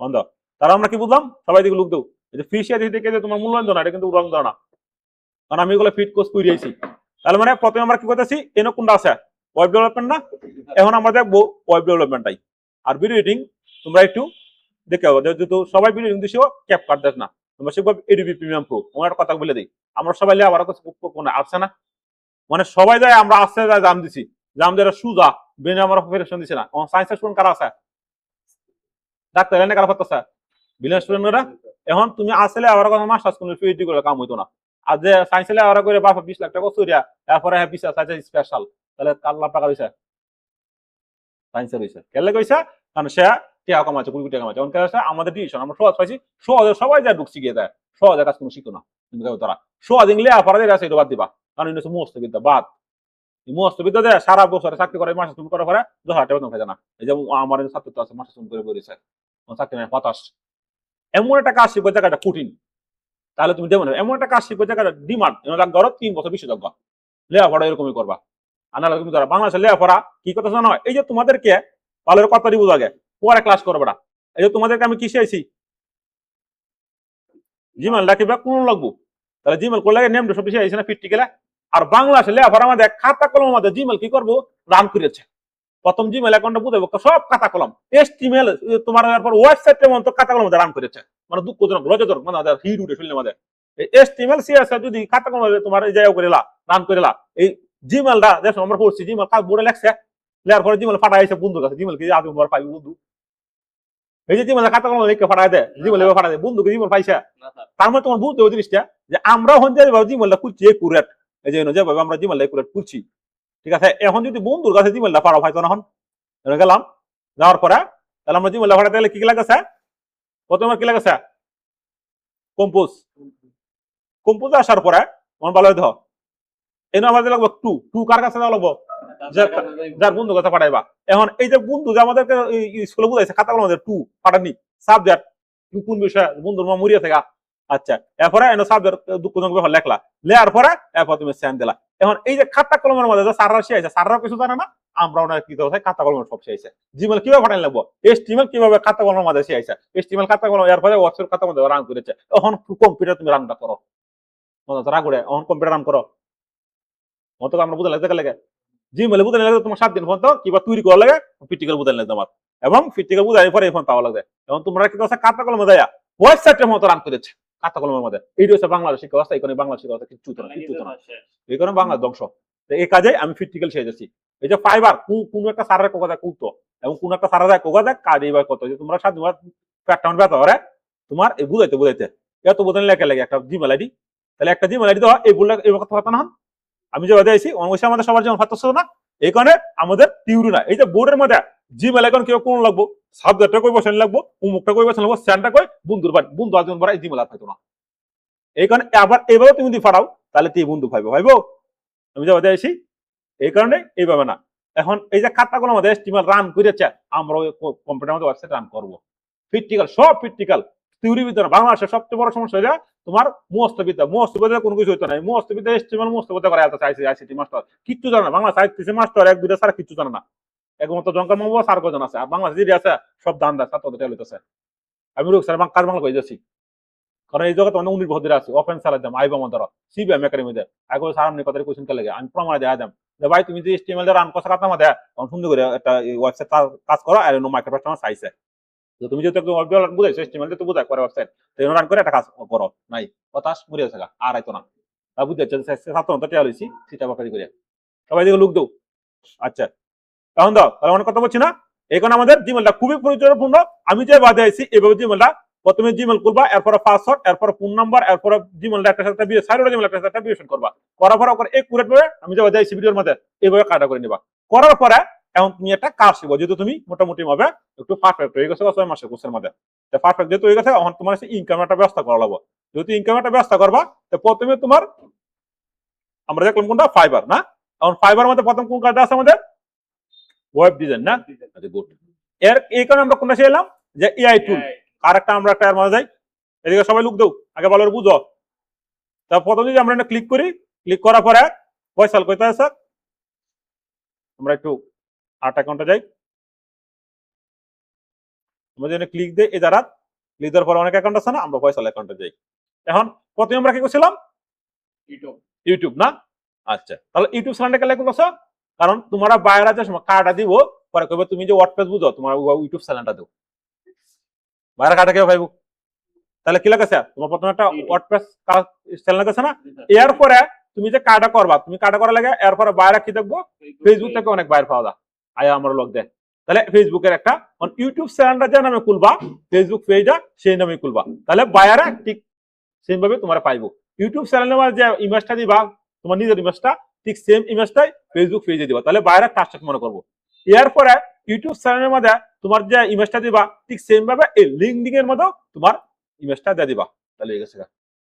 বন্ধ। তারা আমরা কি বুঝলাম, সবাই দিকে লোক দেও এই যে ফিস দিকে যে তোমার মূল্যায়ন না, এটা কিন্তু উদাহরণ দেওয়া না, কারণ আমি এগুলো ফিট কোর্স করিয়েছি। তাহলে মানে প্রথমে আমরা কি করতেছি, এনে কোনটা আছে ওয়েব ডেভেলপমেন্ট না, এখন আমরা দেখবো ওয়েব ডেভেলপমেন্টটাই। আর ভিডিও এডিটিং তোমরা একটু দেখে হবে, যেহেতু সবাই ভিডিও এডিটিং দিছিও ক্যাপ কাট দেখ না, তোমরা শিখবো এডিবি প্রিমিয়াম প্রো। আমার একটা কথা বলে দিই, আমরা সবাই আবার কোনো আসছে না, মানে সবাই যায় আমরা আসতে যায় জাম দিছি, জাম দিয়ে সুজা বেনে আমার অপারেশন দিছে না। সায়েন্সের স্টুডেন্ট কারা আছে, ডাক্তার এনে কারা পারতেছে, বিলিয়ন স্টুডেন্টরা। এখন তুমি আসলে আবার কথা মাস্টার্স কোনো পিএইচডি করে কাম হইতো না। আর যে সায়েন্সে আবার করে 20 লাখ টাকা চুরিয়া তারপরে হ্যাঁ পিসা সায়েন্স স্পেশাল, তাহলে কার লাভ টাকা হইছে, সায়েন্সের হইছে। কেলে কইছে, কারণ সে টাকা কামাচ্ছে, 20 কোটি টাকা কামাচ্ছে। অনেক আছে আমাদের ডিসিশন আমরা সহজ পাইছি, সহজে সবাই যা ঢুকছি গিয়ে দেয়, সহজে কাজ কোনো শিখো না কিন্তু তারা সহজ ইংলে আপারাদের আছে এটা বাদ দিবা, কারণ এটা মস্ত বিদ্যা বাদ। মস্ত বিদ্যা দেয় সারা বছরে চাকরি করে, মাসে তুমি করার পরে 10,000 টাকা বেতন খাই না। এই যে আমার ছাত্র তো আছে মাসে তুমি করে বেরিয়েছে চাকরি নেই হতাশ। এমন একটা কাজ শিখবো জায়গাটা কঠিন, তাহলে তুমি দেবো না। এমন একটা কাজ শিখবো জায়গাটা ডিমান্ড, ধরো 3 বছর বিশেষজ্ঞ লেখাপড়া এরকমই করবা। আনালে তুমি ধরো বাংলাদেশের লেখাপড়া কি কথা জানো, এই যে তোমাদেরকে ভালো কথা দিব আগে পরে ক্লাস করবে না। এই যে তোমাদেরকে আমি কি শিখাইছি, জিমেল রাখিবা কোন লাগবো, তাহলে জিমেল করলে নেম সব বেশি আইছে না ফিরতে গেলে। আর বাংলাদেশে লেখাপড়া আমাদের খাতা কলম আমাদের জিমেল কি করবো রান করেছে, প্রথম জিমেল অ্যাকাউন্টটা বুঝাবো সব খাতা কলম এসটিমেল তোমার ওয়েবসাইটের মতো খাতা কলম রান করেছে, মানে দুঃখজনক লজ্জাজনক, মানে হিট উঠে শুনলে আমাদের এসটিমেল সিএসএস যদি খাতা কলম তোমার এই জায়গা করেলা রান করেলা, এই জিমেলটা দেখো আমরা পড়ছি জিমেল কাজ বোর্ডে লেখছে, লেখার পরে জিমেল ফাটা আইছে বন্ধুর কাছে, জিমেল কি আদৌ পাইবি বন্ধু, এই যে জিমেল খাতা কলম লিখে ফাটাই দেয়, জিমেল ফাটা দেয় বন্ধুকে জিমেল পাইছে। তার মানে তোমার বুঝতে হবে জিনিসটা যে আমরা হন যেভাবে জিমেলটা খুলছি একুরেট, এই যে যেভাবে আমরা জিমেলটা একুরেট খুলছি, ঠিক আছে। এখন যদি বন্ধুর কাছে জিমেলটা পাড়া হয়তো না, এখন গেলাম যাওয়ার পরে তাহলে আমরা জিমেলটা ফাটাতে গেলে কি কি লাগেছে, প্রথমে কি লাগেছে কম্পোজ, কম্পোজ আসার পরে আমার ভালো হইতে হয় এনে আমাদের লাগবে টু, টু কার কাছে দেওয়া লাগবো, যার বন্ধু কথা পাঠাইবা। এখন এই যে বন্ধু যে আমাদেরকে স্কুলে বুঝাইছে খাতা আমাদের টু পাঠানি সাবজেক্ট কোন বিষয় বন্ধুর মা মরিয়া থেকে, আচ্ছা এরপরে এনে সাবজেক্ট দুঃখজনক ব্যাপার লেখলা, লেয়ার পরে এরপর তুমি সেন্ড দিলা। এখন এই যে খাতা কলমের মধ্যে সাররা শিখাইছে, সাররা কিছু জানে না, আমরা ওনার কি দেওয়া খাতা কলমের সব শিখাইছে। জিমেল কিভাবে পাঠাই লাগবো, এসটিমেল কিভাবে খাতা কলমের মধ্যে শিখাইছে, এসটিমেল খাতা কলম এরপরে হোয়াটসঅ্যাপ খাতা মধ্যে রান করেছে। এখন কম্পিউটার তুমি রানটা করো, রাগুড়ে এখন কম্পিউটার রান করো, অত আমরা বুঝে লাগতে লাগে জিমেলে বুঝে লাগে তোমার 7 দিন পর্যন্ত কিবা তৈরি করা লাগে প্র্যাকটিক্যাল বুঝে লাগে তোমার, এবং প্র্যাকটিক্যাল বুঝাই পরে এখন পাওয়া লাগে। এখন তোমরা কি কথা খাতা কলমে দেয়া ওয়েবসাইটের মতো রান করেছে খাতা কলমের মধ্যে, এই হচ্ছে বাংলাদেশ শিক্ষা ব্যবস্থা। এখানে বাংলা শিক্ষা ব্যবস্থা কিছু না, কিছু না, এই কারণে বাংলা ধ্বংস। এই কাজে আমি প্র্যাকটিক্যাল শিখে যাচ্ছি। এই যে ফাইবার কোন একটা সারার কোকা কুতো এবং কোন একটা সারা কোকা দেয় কাজ এইবার কত, যে তোমরা 7 দিন প্যাটার্ন ব্যথা করে তোমার এই বুঝাইতে বুঝাইতে এত বোঝানো লেখা লাগে একটা জিমেল আইডি, তাহলে একটা জিমেল আইডি দেওয়া এই বললে এই কথা না, আমি যে বাদে আইছি অবশ্যই আমাদের সবার যেমন ফাতছ না, এই কারণে আমাদের টিউরি না। এই যে বোর্ডের মধ্যে জিমেল এখন কেউ কোন লাগবো, সাবজেক্টটা কই বসেন লাগবো, উমুকটা কই বসেন লাগবো, স্যান্ডটা কই বন্ধুর বাড়ি, বন্ধু আজজন বাড়ি জিমেল আর পাইতো না। এই কারণে আবার এইভাবে তুমি যদি ফাটাও তাহলে তুই বন্ধু পাইবো ভাইবো, আমি যে বাদে আইছি এই কারণে এইভাবে না। এখন এই যে খাতাগুলো আমাদের স্টিমার রান করেছে, আমরা ওই কম্পিউটার মধ্যে ওয়েবসাইট রান করবো প্র্যাকটিক্যাল, সব প্র্যাকটিক্যাল থিওরি বিদ্যা। বাংলাদেশের সবচেয়ে বড় সমস্যা হয়ে যায় তোমার মুহস্থবিদ্যা, মুহস্থবিদ্যা কোনো কিছু হইতো না, মুহস্থবিদ্যা এস্টিমাল মুহস্থবিদ্যা করে এত আইসিটি মাস্টার কিচ্ছু জানে না, বাংলা আইসিটি মাস্টার 1-2টা ছাড়া কিচ্ছু জানে না, একমাত্র জঙ্কার মামু স্যার কজন আছে, আর বাংলাদেশ যেটি আছে সব দান দেয় ছাত্রদের টেলিতেছে। আমি রোগ স্যার কাজ বাংলা কই যাচ্ছি, কারণ এই জগতে 19 বছর আছে ওপেন চালাই দাম আইবা মন ধরো সিবিএম একাডেমিতে আগে স্যার আপনি কথা কোশ্চেন কে লাগে আমি প্রমাণ দেয়া দাম যে ভাই তুমি যে এস্টিমাল রান কথা কথা মধ্যে সুন্দর করে একটা ওয়েবসাইট কাজ করো, আর নো মাইক্রোসফট আমার চাইছে তুমি যেহেতু একদম ওয়েব বুঝাইছো এস্টিমাল তো বুঝাই করে ওয়েবসাইট তো রান করে একটা কাজ করো নাই হতাশ মরিয়া থাকা আর আইতো না, তা বুঝাইছে ছাত্র তো টেয়া লইছি সেটা ব্যাপারে করে সবাই দিকে লোক দাও। আচ্ছা তখন দাও তাহলে অনেক কথা বলছি না, এখন আমাদের জিমেলটা খুবই প্রয়োজনপূর্ণ। আমি যে বাদে আইছি এভাবে জিমেলটা প্রথমে জিমেল করবা, এরপরে পাসওয়ার্ড, এরপরে ফোন নাম্বার, এরপরে জিমেলটা একটা সাথে বিয়ে সাইডে জিমেল একটা সাথে বিয়েশন করবা, করার পরে একুরেট ভাবে আমি যে বাদে আইছি ভিডিওর মধ্যে এইভাবে কাটা করে নিবা, করার পরে এখন তুমি একটা কাজ শিখবো, যেহেতু তুমি মোটামুটি ভাবে একটু পারফেক্ট হয়ে গেছে 6 মাসের কোর্সের মধ্যে। পারফেক্ট যেহেতু হয়ে গেছে, এখন তোমার ইনকাম একটা ব্যবস্থা করা লাগবে। যেহেতু ইনকাম একটা ব্যবস্থা করবা, তো প্রথমে তোমার আমরা দেখলাম কোনটা ফাইবার না। এখন ফাইবার মধ্যে প্রথম কোন কাজটা আছে আমাদের? ওয়েব ডিজাইন না। আচ্ছা গুড। এই কারণে আমরা কোনটা শিখলাম যে এআই টুল। আর একটা আমরা একটা এর মধ্যে যাই, এদিকে সবাই লুক দাও, আগে ভালো করে বুঝো। তা প্রথমে যদি আমরা ক্লিক করি, ক্লিক করার পরে পয়সা কইতে আছে, আমরা একটু আর্ট অ্যাকাউন্টে যাই, আমরা যদি ক্লিক দিই এই দ্বারা ক্লিক দেওয়ার পরে অনেক অ্যাকাউন্ট আছে না, আমরা পয়সা অ্যাকাউন্টে যাই। এখন প্রথমে আমরা কি করছিলাম? ইউটিউব না। আচ্ছা, তাহলে ইউটিউব চ্যানেলটা কেন করছো? কারণ তোমরা বাইরে যে সময় কার্ডটা দিব, পরে কইবে তুমি যে ওয়ার্ডপ্রেস বুঝো, তোমার ইউটিউব চ্যানেলটা দাও। বাইরে কার্ডটা কেউ পাইবো? তাহলে কি লাগেছে? তোমার প্রথমে একটা ওয়ার্ডপ্রেস চ্যানেল লাগেছে না। এরপরে তুমি যে কার্ডটা করবা, তুমি কার্ডটা করা লাগে, এরপরে বাইরে কি দেখবো? ফেসবুক থেকে অনেক বাইরে পাওয়া যায়, আয়া আমার লোক দেয়। তাহলে ফেসবুকের একটা ইউটিউব চ্যানেলটা যে নামে খুলবা, ফেসবুক পেজটা সেই নামে খুলবা, তাহলে বাইরে ঠিক সেম ভাবে তোমার পাইবো। ইউটিউব চ্যানেলের যে ইমেজটা দিবা, তোমার নিজের ইমেজটা, ঠিক সেম ইমেজটাই ফেসবুক পেজে দিবা, তাহলে বাইরে কাজটা মনে করবো। এরপরে ইউটিউব চ্যানেলের মধ্যে তোমার যে ইমেজটা দিবা, ঠিক সেম ভাবে এই লিঙ্কডিন এর মধ্যে তোমার ইমেজটা দিয়ে দিবা, তাহলে হয়ে গেছে।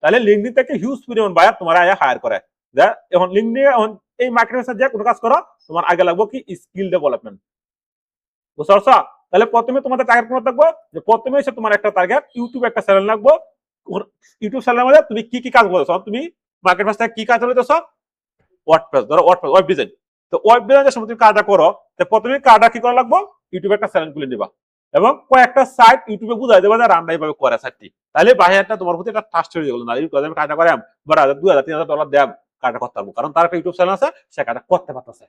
তাহলে লিঙ্কডিন থেকে হিউজ পরিমাণ বায়ার তোমার আয়া হায়ার করে। এখন লিঙ্কডিন এখন এই মার্কেটিং যে কোনো কাজ করো, তোমার আগে লাগবে কি স্কিল ডেভেলপমেন্ট, বুঝতে পারছো? তাহলে প্রথমে তোমাদের টার্গেট কোন থাকবো, যে প্রথমে এসে তোমার একটা টার্গেট ইউটিউব একটা চ্যানেল লাগবো। ইউটিউব চ্যানেলের মধ্যে তুমি কি কি কাজ করতেছো, তুমি মার্কেট প্লেস থেকে কি কাজ করতেছো? ওয়ার্ডপ্রেস, ধরো ওয়ার্ডপ্রেস ওয়েব ডিজাইন। তো ওয়েব ডিজাইনের সময় তুমি কাজটা করো, তো প্রথমে কাজটা কি করা লাগবে? ইউটিউবে একটা চ্যানেল খুলে নিবা এবং কয়েকটা সাইট ইউটিউবে বুঝাই দেবা যে রান্না এইভাবে করে সাইটটি, তাহলে বাইরেটা তোমার প্রতি একটা ট্রাস্ট হয়ে গেল না, এই আমি কাজটা করে বড় $2,000-3,000 দেব, কাজটা করতে পারবো, কারণ তার একটা ইউটিউব চ্যানেল আছে, সে কাজটা করতে পারতেছে।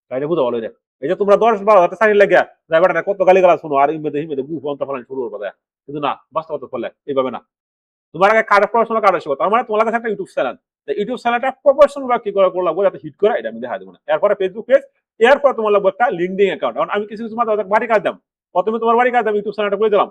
তাইলে বুঝা বলো। এই যে তোমরা 10-12 চাকরি লাগিয়া ড্রাইভারটা কত গালি গালা শুনো, আর ইমেদে হিমেদে বুফ অন্ত ফেলানি শুরু করবে, কিন্তু না, বাস্তবতা করলে এইভাবে না। তোমার আগে কার্ড প্রফেশনাল কার্ড আসবে, তার মানে তোমার কাছে একটা ইউটিউব চ্যানেল, ইউটিউব চ্যানেলটা প্রফেশনাল বা কি করে লাগবে যাতে হিট করে, এটা আমি দেখা দেবো না। এরপরে ফেসবুক পেজ, এরপর তোমার লাগবে একটা লিঙ্কডিন অ্যাকাউন্ট। কারণ আমি কিছু কিছু মাত্র বাড়ি কাজ দাম, প্রথমে তোমার বাড়ি কাজ দাম ইউটিউব চ্যানেলটা করে দিলাম,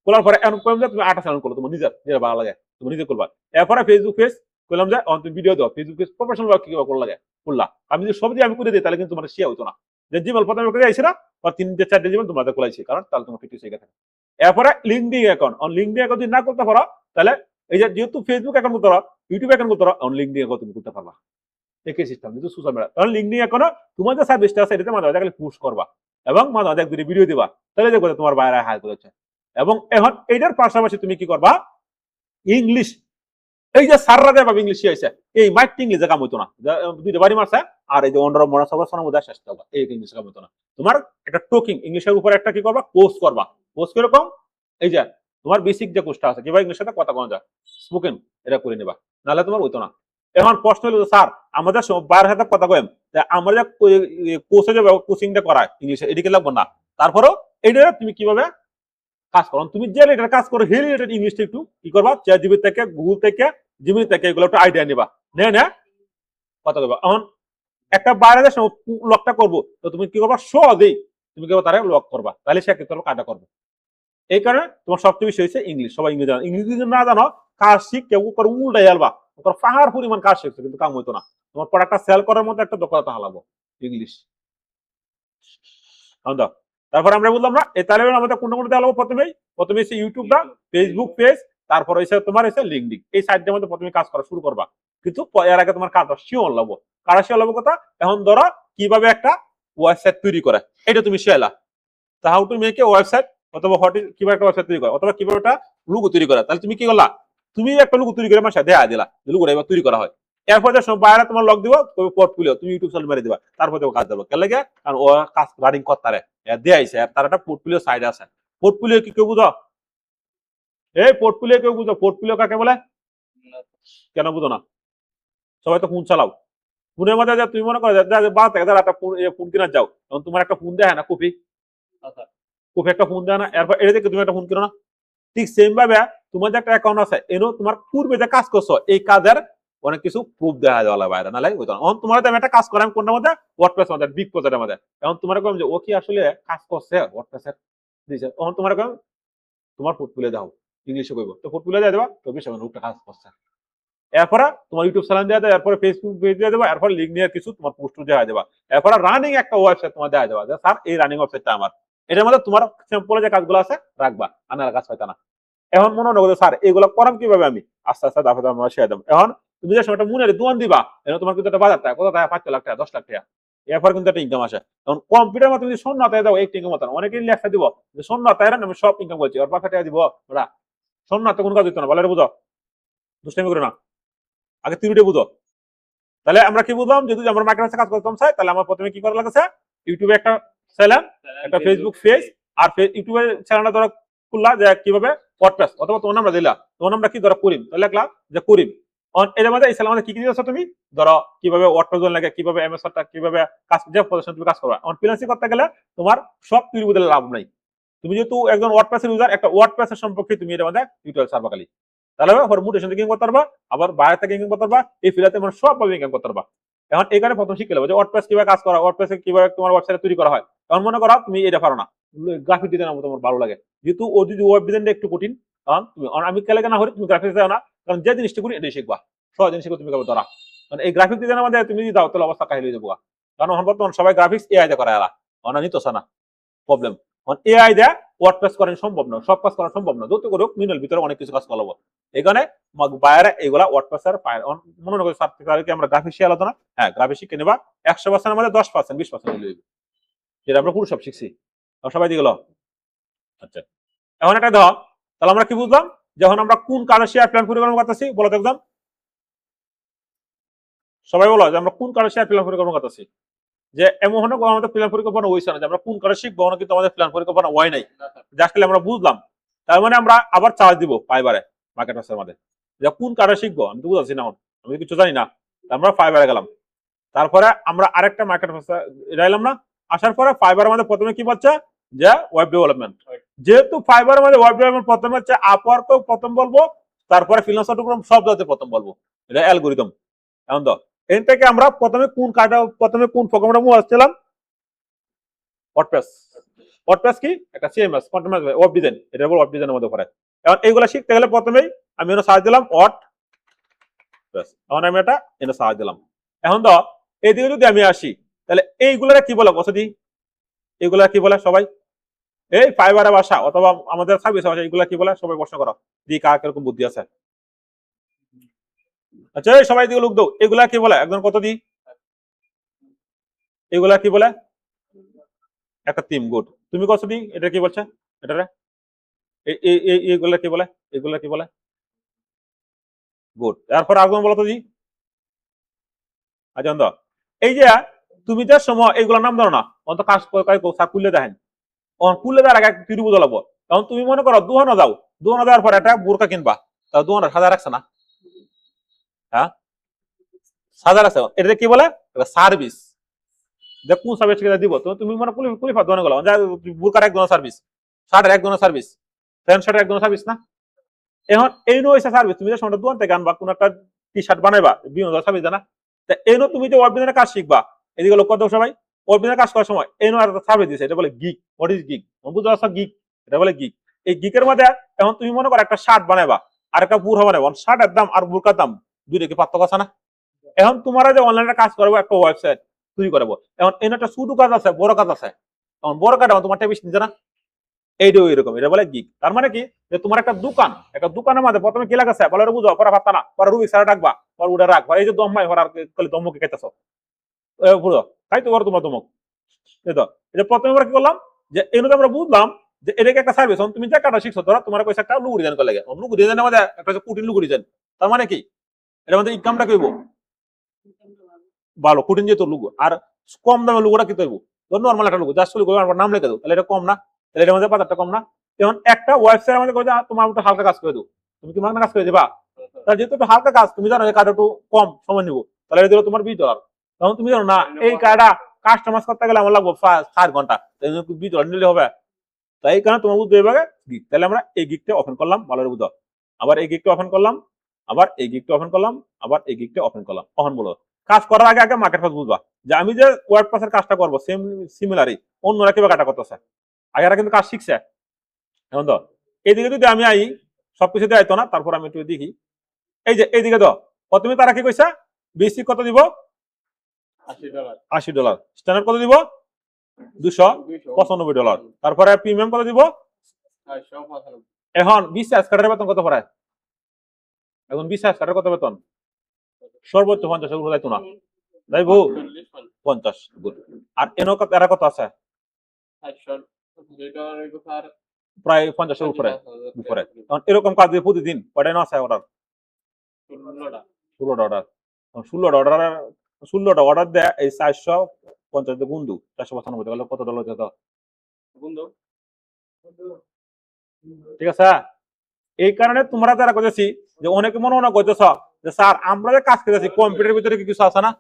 খোলার পরে এমন করলাম যে তুমি 8টা চ্যানেল করলো, তোমার নিজের যেটা ভালো লাগে তুমি নিজে করবা। এরপরে ফেসবুক পেজ করলাম যে তুমি ভিডিও দাও, ফেসবুক পেজ প্রফেশনাল বা কি করে লাগে করলা। আমি যদি সব দিয়ে আমি করে দিই, তাহলে কিন্তু তোমার শেয়ার হতো না। যে জিমেল প্রথমে করে আইছি না, আর 3-4টে জিমেল তোমাদের খোলাইছি, কারণ তাহলে তোমার ফিটিং শিখে থাকে। এরপরে লিঙ্কডিন অ্যাকাউন্ট, লিঙ্কডিন অ্যাকাউন্ট যদি না করতে পারো, তাহলে এই যে যেহেতু ফেসবুক অ্যাকাউন্ট করতে পারো, ইউটিউব অ্যাকাউন্ট করতে পারো, লিঙ্কডিন অ্যাকাউন্ট তুমি করতে পারবা। একই সিস্টেম, যেহেতু সোশ্যাল মিডিয়া, কারণ লিঙ্কডিন অ্যাকাউন্ট তোমার যে সার্ভিসটা আছে এটাতে মাঝে মাঝে পুশ করবা এবং মাঝে মাঝে একদিন ভিডিও দিবা, তাহলে দেখবো তোমার বাইরে হায়ার করেছে। এবং এখন এইটার পাশাপাশি তুমি কি করবা? ইংলিশ, এই যে সাররা দেবা ইংলিশ শিখাইছে, এই মাইট ইংলিশে কাম হইতো না, দুইটা বাড়ি মারছে, আর এই যে অন্ডার মরা সবার সোনার মধ্যে শেষ করবা, এই ইংলিশে কাম হইতো না। তোমার একটা টোকিং ইংলিশের উপরে একটা কি করবা? কোর্স করবা। কোর্স কিরকম? এই যে তোমার বেসিক যে কোর্সটা আছে, কিভাবে ইংলিশের সাথে কথা বলা যায়, স্পোকেন, এটা করে নিবা, নাহলে তোমার হইতো না। এখন প্রশ্ন হলো, স্যার আমাদের বাইরের সাথে কথা কইম, আমরা যে কোর্সে যে কোচিংটা করায় ইংলিশে, এদিকে লাগবো না। তারপরেও এইটা তুমি কিভাবে কাজ করো, তুমি যে রিলেটেড কাজ করো সেই রিলেটেড ইংলিশটা একটু কি করবা? চ্যাটজিপিটি থেকে, গুগল থেকে, জিমিনি থেকে এগুলো একটু আইডিয়া নিবা, না কথা বলবা। এখন একটা বাইরে যে লকটা করবো, তো তুমি কি করবা? সহজেই তুমি কি তারা লক করবা, তাহলে সে কি করবো? কাজটা করবো। এই কারণে তোমার সবচেয়ে বেশি হয়েছে ইংলিশ। সবাই ইংলিশ জানো, ইংলিশ যদি না জানো, কাজ শিখ কেউ করে উল্টাই আলবা, তোমার পাহাড় পরিমাণ কাজ শিখছে কিন্তু কাম হইতো না। তোমার প্রোডাক্টটা সেল করার মতো একটা দক্ষতা হালাবো ইংলিশ। তারপর আমরা বললাম না, এই তাহলে আমাদের কোনটা কোনটা দেওয়া, প্রথমে হচ্ছে ইউটিউবটা, ফেসবুক পেজ, তারপর হচ্ছে তোমার হচ্ছে লিঙ্কডিন, এই সাইটটার মধ্যে প্রথমে কাজ করা শুরু করবা। কিন্তু এর আগে তোমার কাজটা শিওর লাগবো। কারা শিওর লাগবো কথা? এখন ধরো কিভাবে একটা ওয়েবসাইট তৈরি করে, এটা তুমি শিয়ালা। তা how to make a website, অথবা কিভাবে একটা ওয়েবসাইট তৈরি করে, অথবা কিভাবে একটা লুগো তৈরি করা, তাহলে তুমি কি করলা? তুমি একটা লুগো তৈরি করে আমার সাথে দেয়া দিলা, লুগোটা এবার তৈরি করা হয়। এরপর বাইরে তোমার লগ দিব, পোর্টফোলিও তুমি ইউটিউব চ্যানেল মেরে দিবা, তারপর তোমার কাজ দেবো। কেন লাগে? কারণ ও কাজ রানিং করতে দেয়াইছে, আর তার একটা পোর্টফোলিও সাইড আছে। পোর্টফোলিও কি কেউ বুঝো? এই পোর্টফোলিও কেউ বুঝো? পোর্টফোলিও কাকে বলে? কেন বুঝো না? সবাই তো ফোন চালাও, ফোনের মধ্যে তুমি মনে করো 12 থেকে একটা ফোন কিনা যাও, তখন তোমার একটা ফোন দেয় না, কপি কপি একটা ফোন দেয় না, এরপর এটা থেকে তুমি একটা ফোন কিনো না। ঠিক সেম ভাবে তোমার যে একটা অ্যাকাউন্ট আছে, এনো তোমার পূর্বে যে কাজ করছো এই কাজের অনেক কিছু প্রুফ দেখা যাওয়া বাইরে, না লাগে হইতো না। এখন তোমার আমি একটা কাজ করাম কোনটার মধ্যে? ওয়ার্ডপ্রেস মধ্যে, বিগ প্রজেক্টের মধ্যে। এখন তোমার কম যে ও কি আসলে কাজ করছে ওয়ার্ডপ্রেসের দিছে, এখন তোমার কম তোমার পোর্টফোলিও দাও, ইংলিশে কইব, তো পোর্টফোলিও দিয়ে দেবা, তো বেশ লোকটা কাজ করছে। এরপরে তোমার ইউটিউব চ্যানেল দেওয়া দেবে, এরপরে ফেসবুক পেজ দিয়ে দেবা, এরপর লিঙ্ক নিয়ে কিছু তোমার পোস্ট দেওয়া দেবা, এরপরে রানিং একটা ওয়েবসাইট তোমার দেওয়া যাবে যে স্যার এই রানিং ওয়েবসাইটটা আমার, এটার মধ্যে তোমার সিম্পল যে কাজগুলো আছে রাখবা, আনার কাজ পাইতা না। এখন মনে হলো স্যার এগুলো করাম কিভাবে আমি, আস্তে আস্তে দাফে দাফে শিখে দেবো। এখন তুমি যে সময়টা মনে দোয়ান দিবা, এখন তোমার কিন্তু একটা বাজার টাকা কত টাকা, 5 লাখ টাকা 10 লাখ টাকা, এরপর কিন্তু একটা ইনকাম আসে। এখন কম্পিউটার মধ্যে তুমি শূন্যতায় দাও একটি ইনকাম হতো না, অনেকেই লেখা দিব যে শূন্যতায় আমি সব ইনকাম করছি, ওর 5 টাকা দিব ওরা, শূন্যতে কোনো কাজ দিত না, বলে বুঝো, দুষ্টামি করে না, আগে তিনটে বুঝো। তাহলে আমরা কি বুঝলাম, যদি আমরা মার্কেটিং কাজ করতাম চাই, তাহলে আমার প্রথমে কি করা লাগছে, ইউটিউবে একটা চ্যানেল, একটা ফেসবুক পেজ, আর ইউটিউবে চ্যানেলটা ধরো খুললা যে কিভাবে ওয়ার্ডপ্রেস, অথবা তোমার নামটা দিলা, তোমার নামটা কি ধরো করিম, তাহলে লিখলা যে করিম। এর মধ্যে এই চ্যানেলের মধ্যে কি কি দিয়েছো তুমি, ধরো কিভাবে ওয়ার্ডপ্রেস লাগে, কিভাবে এমএসটা, কিভাবে কাজ, যে প্রদর্শন তুমি কাজ করবা। ফ্রিল্যান্সিং করতে গেলে তোমার সব তৈরি বদলে লাভ নাই, তুমি যেহেতু একজন ওয়ার্ডপ্রেসের ইউজার, একটা ওয়ার্ডপ্রেসের সম্পর্কে তুমি এর মধ্যে টিউটোরিয়াল সারবা খালি, তাহলে মোটিভেশন থেকে ইনকাম করতে পারবা, আবার বাইরে থেকে ইনকাম করতে পারবা, এই ফিল্ডে মানে সবভাবে ইনকাম করতে পারবা। এখন এখানে প্রথম শিখে নেবো যে ওয়ার্ডপ্রেস কিভাবে কাজ করা, ওয়ার্ডপ্রেসে কিভাবে তোমার ওয়েবসাইট তৈরি করা হয়। এখন মনে করো তুমি এটা পারো না, গ্রাফিক ডিজাইন আমার তোমার ভালো লাগে, যেহেতু ও যদি ওয়েব ডিজাইনটা একটু কঠিন, কারণ তুমি আমি কেলে না হলে তুমি গ্রাফিক্স দাও না, কারণ যে জিনিসটা করি এটাই শিখবা, সহজ জিনিস শিখবো তুমি কেবল ধরা। কারণ এই গ্রাফিক ডিজাইনের মধ্যে তুমি যদি দাও তাহলে অবস্থা কাহিল হয়ে যাবো, কারণ এখন বর্তমান সবাই গ্রাফিক্স এআই দিয়ে করা এলা, নিতোস না প্রবলেম। এআই দেয়া ওয়ার্ডপ্রেস করা সম্ভব না, সব কাজ করা সম্ভব না, যত করুক মিনের ভিতরে অনেক কিছু কাজ করবো। এখানে বাইরে এগুলা ওয়ার্ডপ্রেসের মনে করি সার্টিফিকেট আমরা গ্রাফিক্স শিখে আলোচনা, হ্যাঁ গ্রাফিক্স শিখে নেবা, 100% আমাদের 10% 20% যেটা আমরা পুরো সব শিখছি সবাই দিয়ে গেল। আচ্ছা এখন একটা ধর, তাহলে আমরা কি বুঝলাম, যখন আমরা কোন কাজে শেয়ার প্ল্যান পরিকল্পনা করতেছি, বলো তো একদম সবাই বলো যে আমরা কোন কাজে শেয়ার প্ল্যান পরিকল্পনা করতেছি, যে এমন আমাদের প্ল্যান পরিকল্পনা হয়েছে না যে আমরা কোন কাজে শিখবো, কিন্তু আমাদের প্ল্যান পরিকল্পনা হয় নাই, আসলে আমরা বুঝলাম। তার মানে আমরা আবার চার্জ দিব ফাইবারে, মার্কেট প্লেসের মধ্যে, যে কোন কাজে শিখবো আমি তো বুঝাচ্ছি না, আমি কিছু জানি না, আমরা ফাইবারে গেলাম, তারপরে আমরা আরেকটা মার্কেট প্লেসে এলাম না, আসার পরে ফাইবারের মধ্যে প্রথমে কি বলছে যে ওয়েব ডেভেলপমেন্ট, যেহেতু ফাইবারের মধ্যে ওয়েব ডেভেলপমেন্ট প্রথমে হচ্ছে, আপওয়ার্কও প্রথম বলবো, তারপরে ফ্রিল্যান্সার সব জায়গাতে প্রথম বলবো, এটা অ্যালগরিদম। এখন তো এর থেকে আমরা প্রথমে কোন কাজটা, প্রথমে কোন প্রোগ্রামটা মুভ আসছিলাম, ওয়ার্ডপ্রেস। ওয়ার্ডপ্রেস কি একটা CMS, content management, web design, এটা বল ওয়েব ডিজাইনের মধ্যে পড়ে। এখন এইগুলা শিখতে গেলে প্রথমেই আমি এনে সার্চ দিলাম ওয়ার্ডপ্রেস, এখন আমি এটা এনে সার্চ দিলাম। এখন তো এইদিকে যদি আমি আসি, তাহলে এইগুলা কি বলে বসতি, এগুলা কি বলে সবাই, এই ফাইবারে ভাষা অথবা আমাদের সার্ভিস ভাষা, এগুলা কি বলে সবাই প্রশ্ন করো, দি কার কিরকম বুদ্ধি আছে। আচ্ছা এই সবাই দিকে লোক দাও, এগুলা কি বলে একজন কত দি, এগুলা কি বলে একটা টিম, গুড, তুমি কত দি, এটা কি বলছে, এটা এইগুলা কি বলে, এগুলা কি বলে, গুড। এরপর আগুন বলো তো জি। আচ্ছা এই যে তুমি যে সময় এইগুলোর নাম ধরো না, অন্ত কাজ খুললে দেখেন, খুললে দেওয়ার আগে তুই বুঝে লাগবো। তখন তুমি মনে করো দোকানে যাও, দোকানে দেওয়ার পর একটা বোরকা কিনবা, তা দোকানে সাজা রাখছে না, হ্যাঁ সাজা রাখছে, এটা কি বলে সার্ভিস, যে কোন সার্ভিস দিব, তো তুমি মনে কুলিফা দোকানে গেলো, বোরকার এক ধরনের সার্ভিস, শার্টের এক ধরনের সার্ভিস, প্যান্ট শার্টের এক ধরনের সার্ভিস না। এখন এই নয় সার্ভিস, তুমি যে সময় দোকান থেকে আনবা কোন একটা টি শার্ট বানাইবা, বিভিন্ন সার্ভিস জানা, এই তুমি যে ওয়েব কাজ শিখবা, এদিকে লোক কত সবাই ওয়েব কাজ করার সময় এই একটা সার্ভিস দিচ্ছে, এটা বলে গিগ। হোয়াট ইজ গিগ, বুঝতে পারছো গিগ, এটা বলে গিগ। এই গিগের মধ্যে এখন তুমি মনে করো একটা শার্ট বানাইবা আর একটা বুরহা বানাইবা, শার্টের দাম আর বুরকার দাম দুইটা কি পার্থক্য আছে না। এখন তোমার যে অনলাইনে কাজ করবো একটা ওয়েবসাইট তৈরি করবো, এখন এর একটা ছোট কাজ আছে, বড় কাজ আছে, এখন বড় কাজ তোমার বেশি নিচ্ছে না, এইটাও এরকম, এটা বলে গিগ। তার মানে কি, যে তোমার একটা দোকান, একটা দোকানের মধ্যে প্রথমে কি লাগাছে বলে বুঝো, পরে ভাবতা না, পরে রুবি সারা ডাকবা, পরে উঠে রাখবা, এই যে দম্মাই হরার দম্মকে খেতেছ পুরো তাই তো তোমার দমক, এই তো এটা প্রথমে আমরা কি করলাম, যে এনে আমরা বুঝলাম যে এটাকে একটা সার্ভিস। তুমি যে কাটা শিখছো, ধরো তোমার কইছে একটা লুগু ডিজাইন করে লাগে, লুগু ডিজাইনের মধ্যে একটা কুটিন লুগু ডিজাইন, তার মানে কি এটার মধ্যে ইনকামটা কইব ভালো, কুটিন যেহেতু লুগু, আর কম দামে লুগুটা কি করবো, নর্মাল একটা লুগু জাস্ট লুগু নাম লিখে দেবো, তাহলে এটা কম না, তাহলে এটার মধ্যে বাজারটা কম না। এখন একটা ওয়েবসাইট আমাদের করে তোমার একটু হালকা কাজ করে দেবো, তুমি কি মাগনা কাজ করে দেবা, তাহলে যেহেতু একটু হালকা কাজ, তুমি জানো এই কাজটা একটু কম সময় নিবো, তাহলে এটা দিল তোমার $20। তখন তুমি জানো না এই কাজটা কাস্টমাইজ করতে গেলে আমার লাগবে 4 ঘন্টা, $20 নিলে হবে, তাই এই কারণে তোমার বুঝতে হবে গিগ। তাহলে আমরা এই গিগটা ওপেন করলাম, ভালো বুঝো, আবার এই গিগটা ওপেন করলাম, আবার এই গিগটা ওপেন করলাম, আবার এই গিগটা ওপেন করলাম। ওপেন বলো কাজ করার আগে আগে মার্কেট প্লেস বুঝবা, যে আমি যে ওয়ার্ডপ্রেসের কাজটা করবো সেম সিমিলারই অন্যরা কিভাবে কাটা করতেছে, আগেরা কিন্তু কাজ শিখছে। এখন তো এইদিকে যদি আমি আই, সবকিছু দিয়ে আইতো না, তারপর আমি একটু দেখি, এই যে এইদিকে তো প্রথমে তারা কি কইছে বেসিক কত দিব $80 $80, স্ট্যান্ডার্ড কত দিব $295, তারপরে প্রিমিয়াম কত দিব 495 এখন বিসিএস কার্ডের বেতন কত পড়ে এখন বিসিএস কার্ডের কত বেতন সর্বোচ্চ 50 এর উপরে যাইতো না যাইব 50 গুড আর এনো কত এরা কত আছে প্রায় 50 এর উপরে উপরে এখন এরকম কাজ দিয়ে প্রতিদিন কয়টা না আছে অর্ডার 16টা অর্ডার 16টা অর্ডার দেয় এই 450 দিয়ে গুণ 495 তাহলে কত ডলার যেত ঠিক আছে এই কারণে তোমরা যারা কইতেছি যে অনেকে মনে মনে কইতেছ যে স্যার আমরা যে কাজ করতেছি কম্পিউটারের ভিতরে কি কিছু আছে না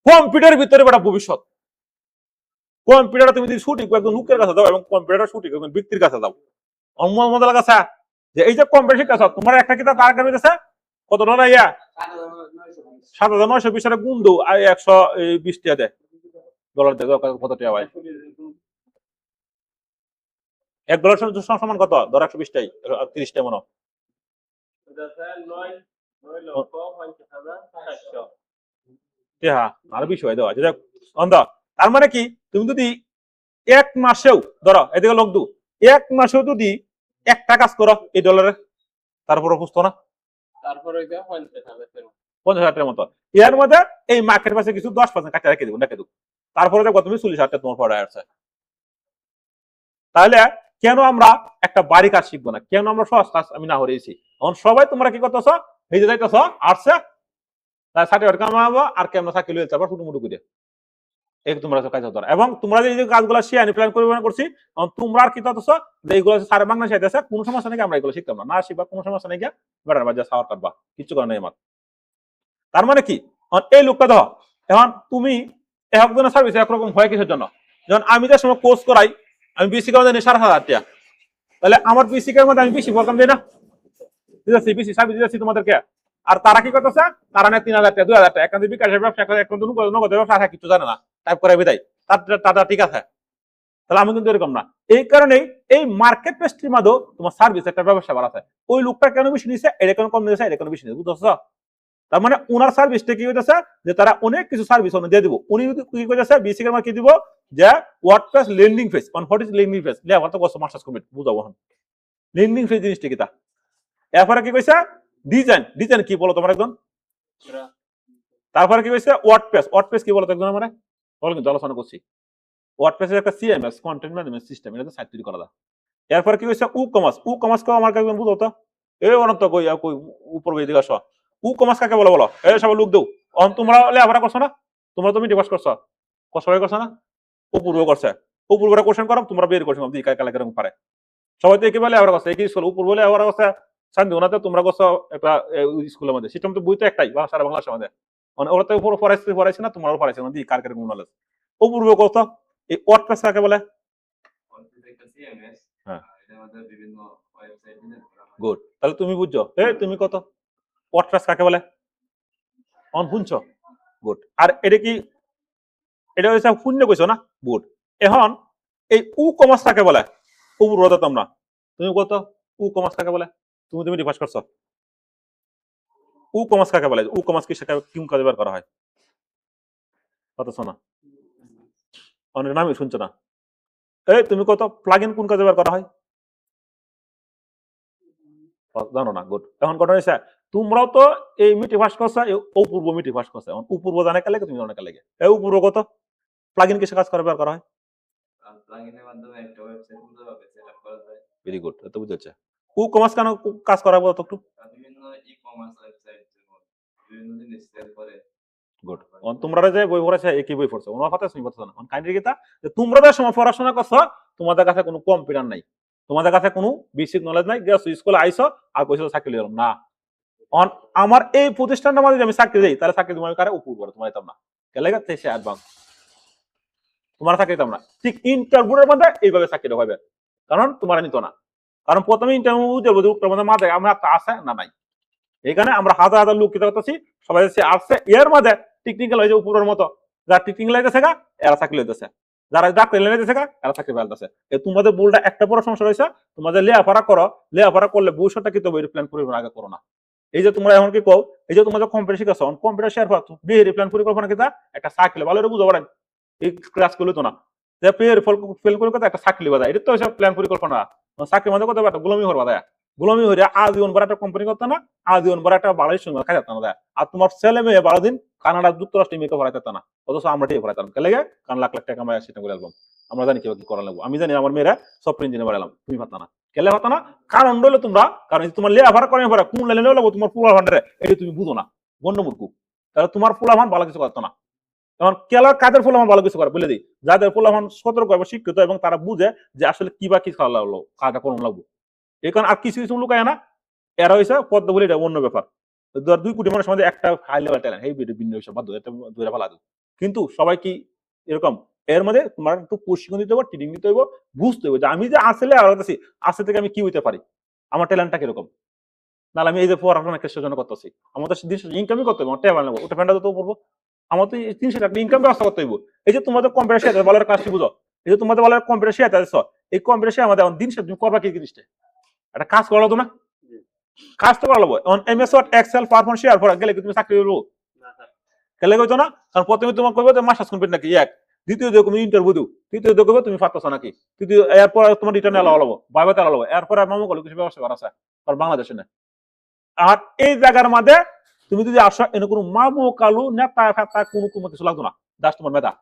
কম্পিউটারের ভিতরে বড় ভবিষ্যৎ কম্পিউটার তুমি যদি সঠিক একদম লোকের কাছে দাও এবং কম্পিউটার সঠিক একদম ব্যক্তির কাছে দাও আমার মনে লাগাছে যে এই যে কম্পিউটার শিক্ষা তোমার একটা কিতাব তার কাছে দিতেছে কত ডলার ইয়া 7,920 টাকা গুণ দাও আর 120 টাকা দেয় ডলার দেয় কত টাকা ভাই $1 সমান কত ধর 120 টাই 30 টাকা মনে হ্যাঁ আরো বেশি হয় দেওয়া তার মানে কি তুমি যদি এক মাসেও ধরো এদিকে লোক দু এক মাসেও যদি একটা কাজ করো এই ডলারে তারপরে বুঝতো না তারপরে 50,000 টাকার মতো এর মধ্যে এই মার্কেট পাশে কিছু 10% কাটা রেখে দেবো তারপরে দেখো তুমি 40,000 টাকা তোমার পড়ে আসছে তাহলে কেন আমরা একটা বাড়ি কাজ শিখবো না কেন আমরা সহজ কাজ আমি না হরেছি এখন সবাই তোমরা কি করতেছ এই যে যাইতেছ আসছে তাই সার্টিফিকেট কামাবো আর কেমন চাকরি লইতে আবার ফুটুমুটু করে এই তোমরা কাজ হতো এবং তোমরা যে কাজগুলো শিয়ানি প্ল্যান পরিমাণ করছি তোমরা আর কি করতেছ যে এইগুলো সারে বাংলা শিখাইতেছে কোনো সমস্যা নাকি আমরা এগুলো শিখতাম না শিখবা কোনো সমস্যা নাকি বেটার বাজা সাওয়ার কাটবা কিছু করার নেই আমার তার মানে কি এই লোকটা দেখো এখন তুমি একজনের সার্ভিস একরকম হয় কিসের জন্য যখন আমি যে সময় কোর্স করাই আমি বিসি কাজ জানি 7,500 টাকা তাহলে আমার বিসি এর মধ্যে আমি বেশি প্রোগ্রাম দিই না দিতেছি বিসি সার্ভিস দিতেছি তোমাদেরকে আর তারা কি করতেছে তারা নেয় 3,000 টাকা 2,000 টাকা এখান থেকে বিকাশের ব্যবসা এখন নগদ ব্যবসা কিছু জানে না টাইপ করে বিদায় তার ঠিক আছে তাহলে আমি কিন্তু এরকম না এই কারণেই এই মার্কেট প্লেসটির মাধ্যমে তোমার সার্ভিস একটা ব্যবসা বাড়াছে ওই লোকটা কেন বেশি নিচ্ছে এটা কেন কম নিয়েছে এটা কেন বেশি নিয়েছে বুঝতেছ তার মানে ওনার সার্ভিসটা কি হইতেছে যে তারা অনেক কিছু সার্ভিস দিয়ে দিব উনি কি কইতেছে বিসি এর কি দিব যে WordPress landing page on what is landing page লে আমার তো কষ্ট মাস্টার্স কমপ্লিট বুঝাবো এখন ল্যান্ডিং পেজ জিনিসটা কি তা এরপরে কি কইছে ডিজাইন কি বলো তোমার একজন তারপরে কি কইছে ওয়ার্ডপ্রেস কি বলো তো একজন আমরা বল কিন্তু আলোচনা করছি ওয়ার্ডপ্রেস এর একটা সিএমএস কন্টেন্ট ম্যানেজমেন্ট সিস্টেম এটা সাইট তৈরি করা যায় এরপর কি কইছে ই-কমার্স কো আমার একজন বুঝো তো এই অনন্ত কই উপর গই দিকে আসো ই-কমার্স কাকে বলো এই সব লোক দাও অন তোমরা লেখাপড়া করছো না তোমরা তুমি ডিভাস করছো সবাই করছো না উপূর্ব করছে উপূর্বরা কোশ্চেন করো তোমরা বের করছো দি কাই কালা কেরকম পারে সবাই তো কি বলে আবার করছে কি স্কুল উপূর্ব বলে আবার করছে শান্তি ওনাতে তোমরা করছো একটা স্কুলের মধ্যে সিস্টেম তো বই তো একটাই সারা বাংলাদেশের মধ্যে মানে ওরা তো উপর পড়াইছে না তোমরাও পড়াইছো না দি কার কেরকম নলেজ উপূর্ব করছো এই ওয়ার্ডপ্রেস কাকে বলে হ্যাঁ গুড তাহলে তুমি বুঝছো তুমি কত ওয়ার্ডপ্রেস কাকে বলে অন শুনছো গুড আর এটা কি এটা হচ্ছে শূন্য কইছো না গুড এখন এই ই-কমার্স কাকে বলে উপূর্বতা তোমরা তুমি কত ই-কমার্স কাকে বলে তুমি ডিভাস করছো ই-কমার্স কাকে বলে ই-কমার্স কি সেটা কিম কাজে ব্যবহার করা হয় কত শোনা অনেক নামই শুনছো না তুমি কত প্লাগইন কোন কাজে ব্যবহার করা হয় জানো না গুড এখন ঘটনা হয়েছে তোমরাও তো এই মিটি ফাঁস করছো অপূর্ব মিটি ফাঁস করছো এখন অপূর্ব জানে কালে তুমি জানো কালে এই অপূর্ব কত প্লাগইন কিসে কাজ করে ব্যবহার করা হয় প্লাগইনের মাধ্যমে একটা ওয়েবসাইট সুন্দরভাবে সেটআপ করা যায় ভেরি গুড তো বুঝাচ্ছে ই-কমার্স কেন কাজ করা বলতো একটু বিভিন্ন ই-কমার্স ওয়েবসাইট বিভিন্ন জিনিস সেল করে গুড তোমরা যে বই পড়াছে একই বই পড়ছো ওনার কথা শুনি বলছো না কাইন্ডলি কিতা যে তোমরা যে সময় পড়াশোনা করছো তোমাদের কাছে কোনো কম্পিউটার নাই তোমাদের কাছে কোনো বেসিক নলেজ নাই গেছো স্কুলে আইছো আর কইছো চাকরি লইলাম না আমার এই প্রতিষ্ঠানটার মধ্যে আমি চাকরি দেই তাহলে চাকরি তোমার কারে উপর করে তোমার দিতাম না কেলে গেছে সে অ্যাডভান্স তোমার চাকরি দিতাম না ঠিক ইন্টারভিউর মধ্যে এইভাবে চাকরি হবে কারণ তোমার নিত না কারণ প্রথমে ইন্টারভিউ দেবো যে উত্তর মধ্যে মাঝে আমরা আছে না নাই এখানে আমরা হাজার হাজার লোক কিতা করতেছি সবাই আসছে এর মধ্যে টেকনিক্যাল হয়েছে উপরের মতো যারা টেকনিক্যাল লাইতেছে গা এরা চাকরি লইতেছে যারা ডাক্তার লাইতেছে গা এরা চাকরি পাইতেছে তোমাদের ভুলটা একটা বড় সমস্যা রয়েছে তোমাদের লেখাপড়া করো লেখাপড়া করলে ভবিষ্যৎটা কিন্তু প্ল্যান পরিবার আগে করো না এই যে তোমরা এখন কি কও, এই যে তোমরা কম্পিউটার শিখাছো, কম্পিউটার শেয়ার পর বিহেভিয়ার প্ল্যান পরিকল্পনা কিতা একটা সাইকেল ভালো করে বুঝো পারেন, এই ক্লাস করলে তো না যে পেয়ের ফেল করে কথা একটা চাকরি বাদা, এটা তো সব প্ল্যান পরিকল্পনা। চাকরি মানে কথা একটা গোলামি হওয়ার বাদা, গোলামি হয়ে আজীবন বড় একটা কোম্পানি করতে না, আজীবন বড় একটা বাড়ির সঙ্গে খাই যেত না। আর তোমার ছেলে মেয়ে 12 দিন কানাডা যুক্তরাষ্ট্রে মেয়েকে ভরাই যেত না, অথচ আমরা ঠিক ভরাইতাম কেলে কারণ লাখ লাখ টাকা আমরা সেটা করে অ্যালবাম আমরা জানি কিভাবে কি করা লাগবো। আমি জানি আমার মেয়েরা সফটওয়্যার ইঞ্জিনিয়ার বাড়ালাম, তুমি পারতা না কেলে হতো না, কারণ হলো তোমরা কারণ তোমার লেবার করে ভরা কোন লাইনে লাগবো তোমার পুরা ভান্ডারে এটা তুমি বুঝো না, গণ্য মূর্খ। তাহলে তোমার পোলাভান ভালো কিছু করতো না। এখন কেলার কাদের পোলাভান ভালো কিছু করে বলে দিই, যাদের পোলাভান সতর্ক এবং শিক্ষিত এবং তারা বুঝে যে আসলে কি বা কি খাওয়া লাগলো কাজটা করুন লাগবো, এই কারণ আর কিছু কিছু লুকায় না, এরা হয়েছে পদ্ম বলে এটা অন্য ব্যাপার। 2 কোটি মানুষের মধ্যে একটা হাই লেভেল ট্যালেন্ট এই ভিন্ন বিষয় বাধ্য এটা ধরে ফেলা দিই। কিন্তু সবাই কি এরকম, এর মধ্যে তোমার একটু প্রশিক্ষণ দিতে হবে, ট্রেনিং দিতে হবে, বুঝতে হবে যে আমি যে আসলে আর আছি আসলে থেকে আমি কি হইতে পারি, আমার ট্যালেন্টটা কিরকম। নাহলে আমি এই যে পড়াশোনা একটা জন্য করতেছি, আমার তো ইনকামই করতে হবে, আমার ট্যালেন্ট নেবো ওটা ফ্যান্ডা তো করবো, আমার তো এই 300 টাকা ইনকাম ব্যবস্থা করতে হইব। এই যে তোমাদের কম্পিউটার শেয়ার বলার কাজটি বুঝো, এই যে তোমাদের বলার কম্পিউটার শেয়ার এই কম্পিউটার শেয়ার আমাদের দিন শেষে তুমি করবা কি জিনিসটা, একটা কাজ করা লাগতো না, কাজ তো করা লাগবো। এখন MS word Excel PowerPoint share করা গেলে কি তুমি চাকরি করবো গেলে কইতো না, কারণ প্রথমে তোমার কইবো যে মাস্টার্স কমপ্লিট নাকি এক, দ্বিতীয় দেখো তুমি ইন্টারভিউ দিও, তৃতীয় দেখো তুমি পারতেছো নাকি, তৃতীয় এরপর তোমার রিটার্ন এলাও বাইবাতে এলাও, এরপর মামু কল কিছু ব্যবস্থা করা আছে আর বাংলাদেশে না। আর এই জায়গার মধ্যে তুমি যদি আসো এনে কোনো মামু কালু নেতা ফেতা কোনো কিছু লাগতো না, জাস্ট তোমার মেধা।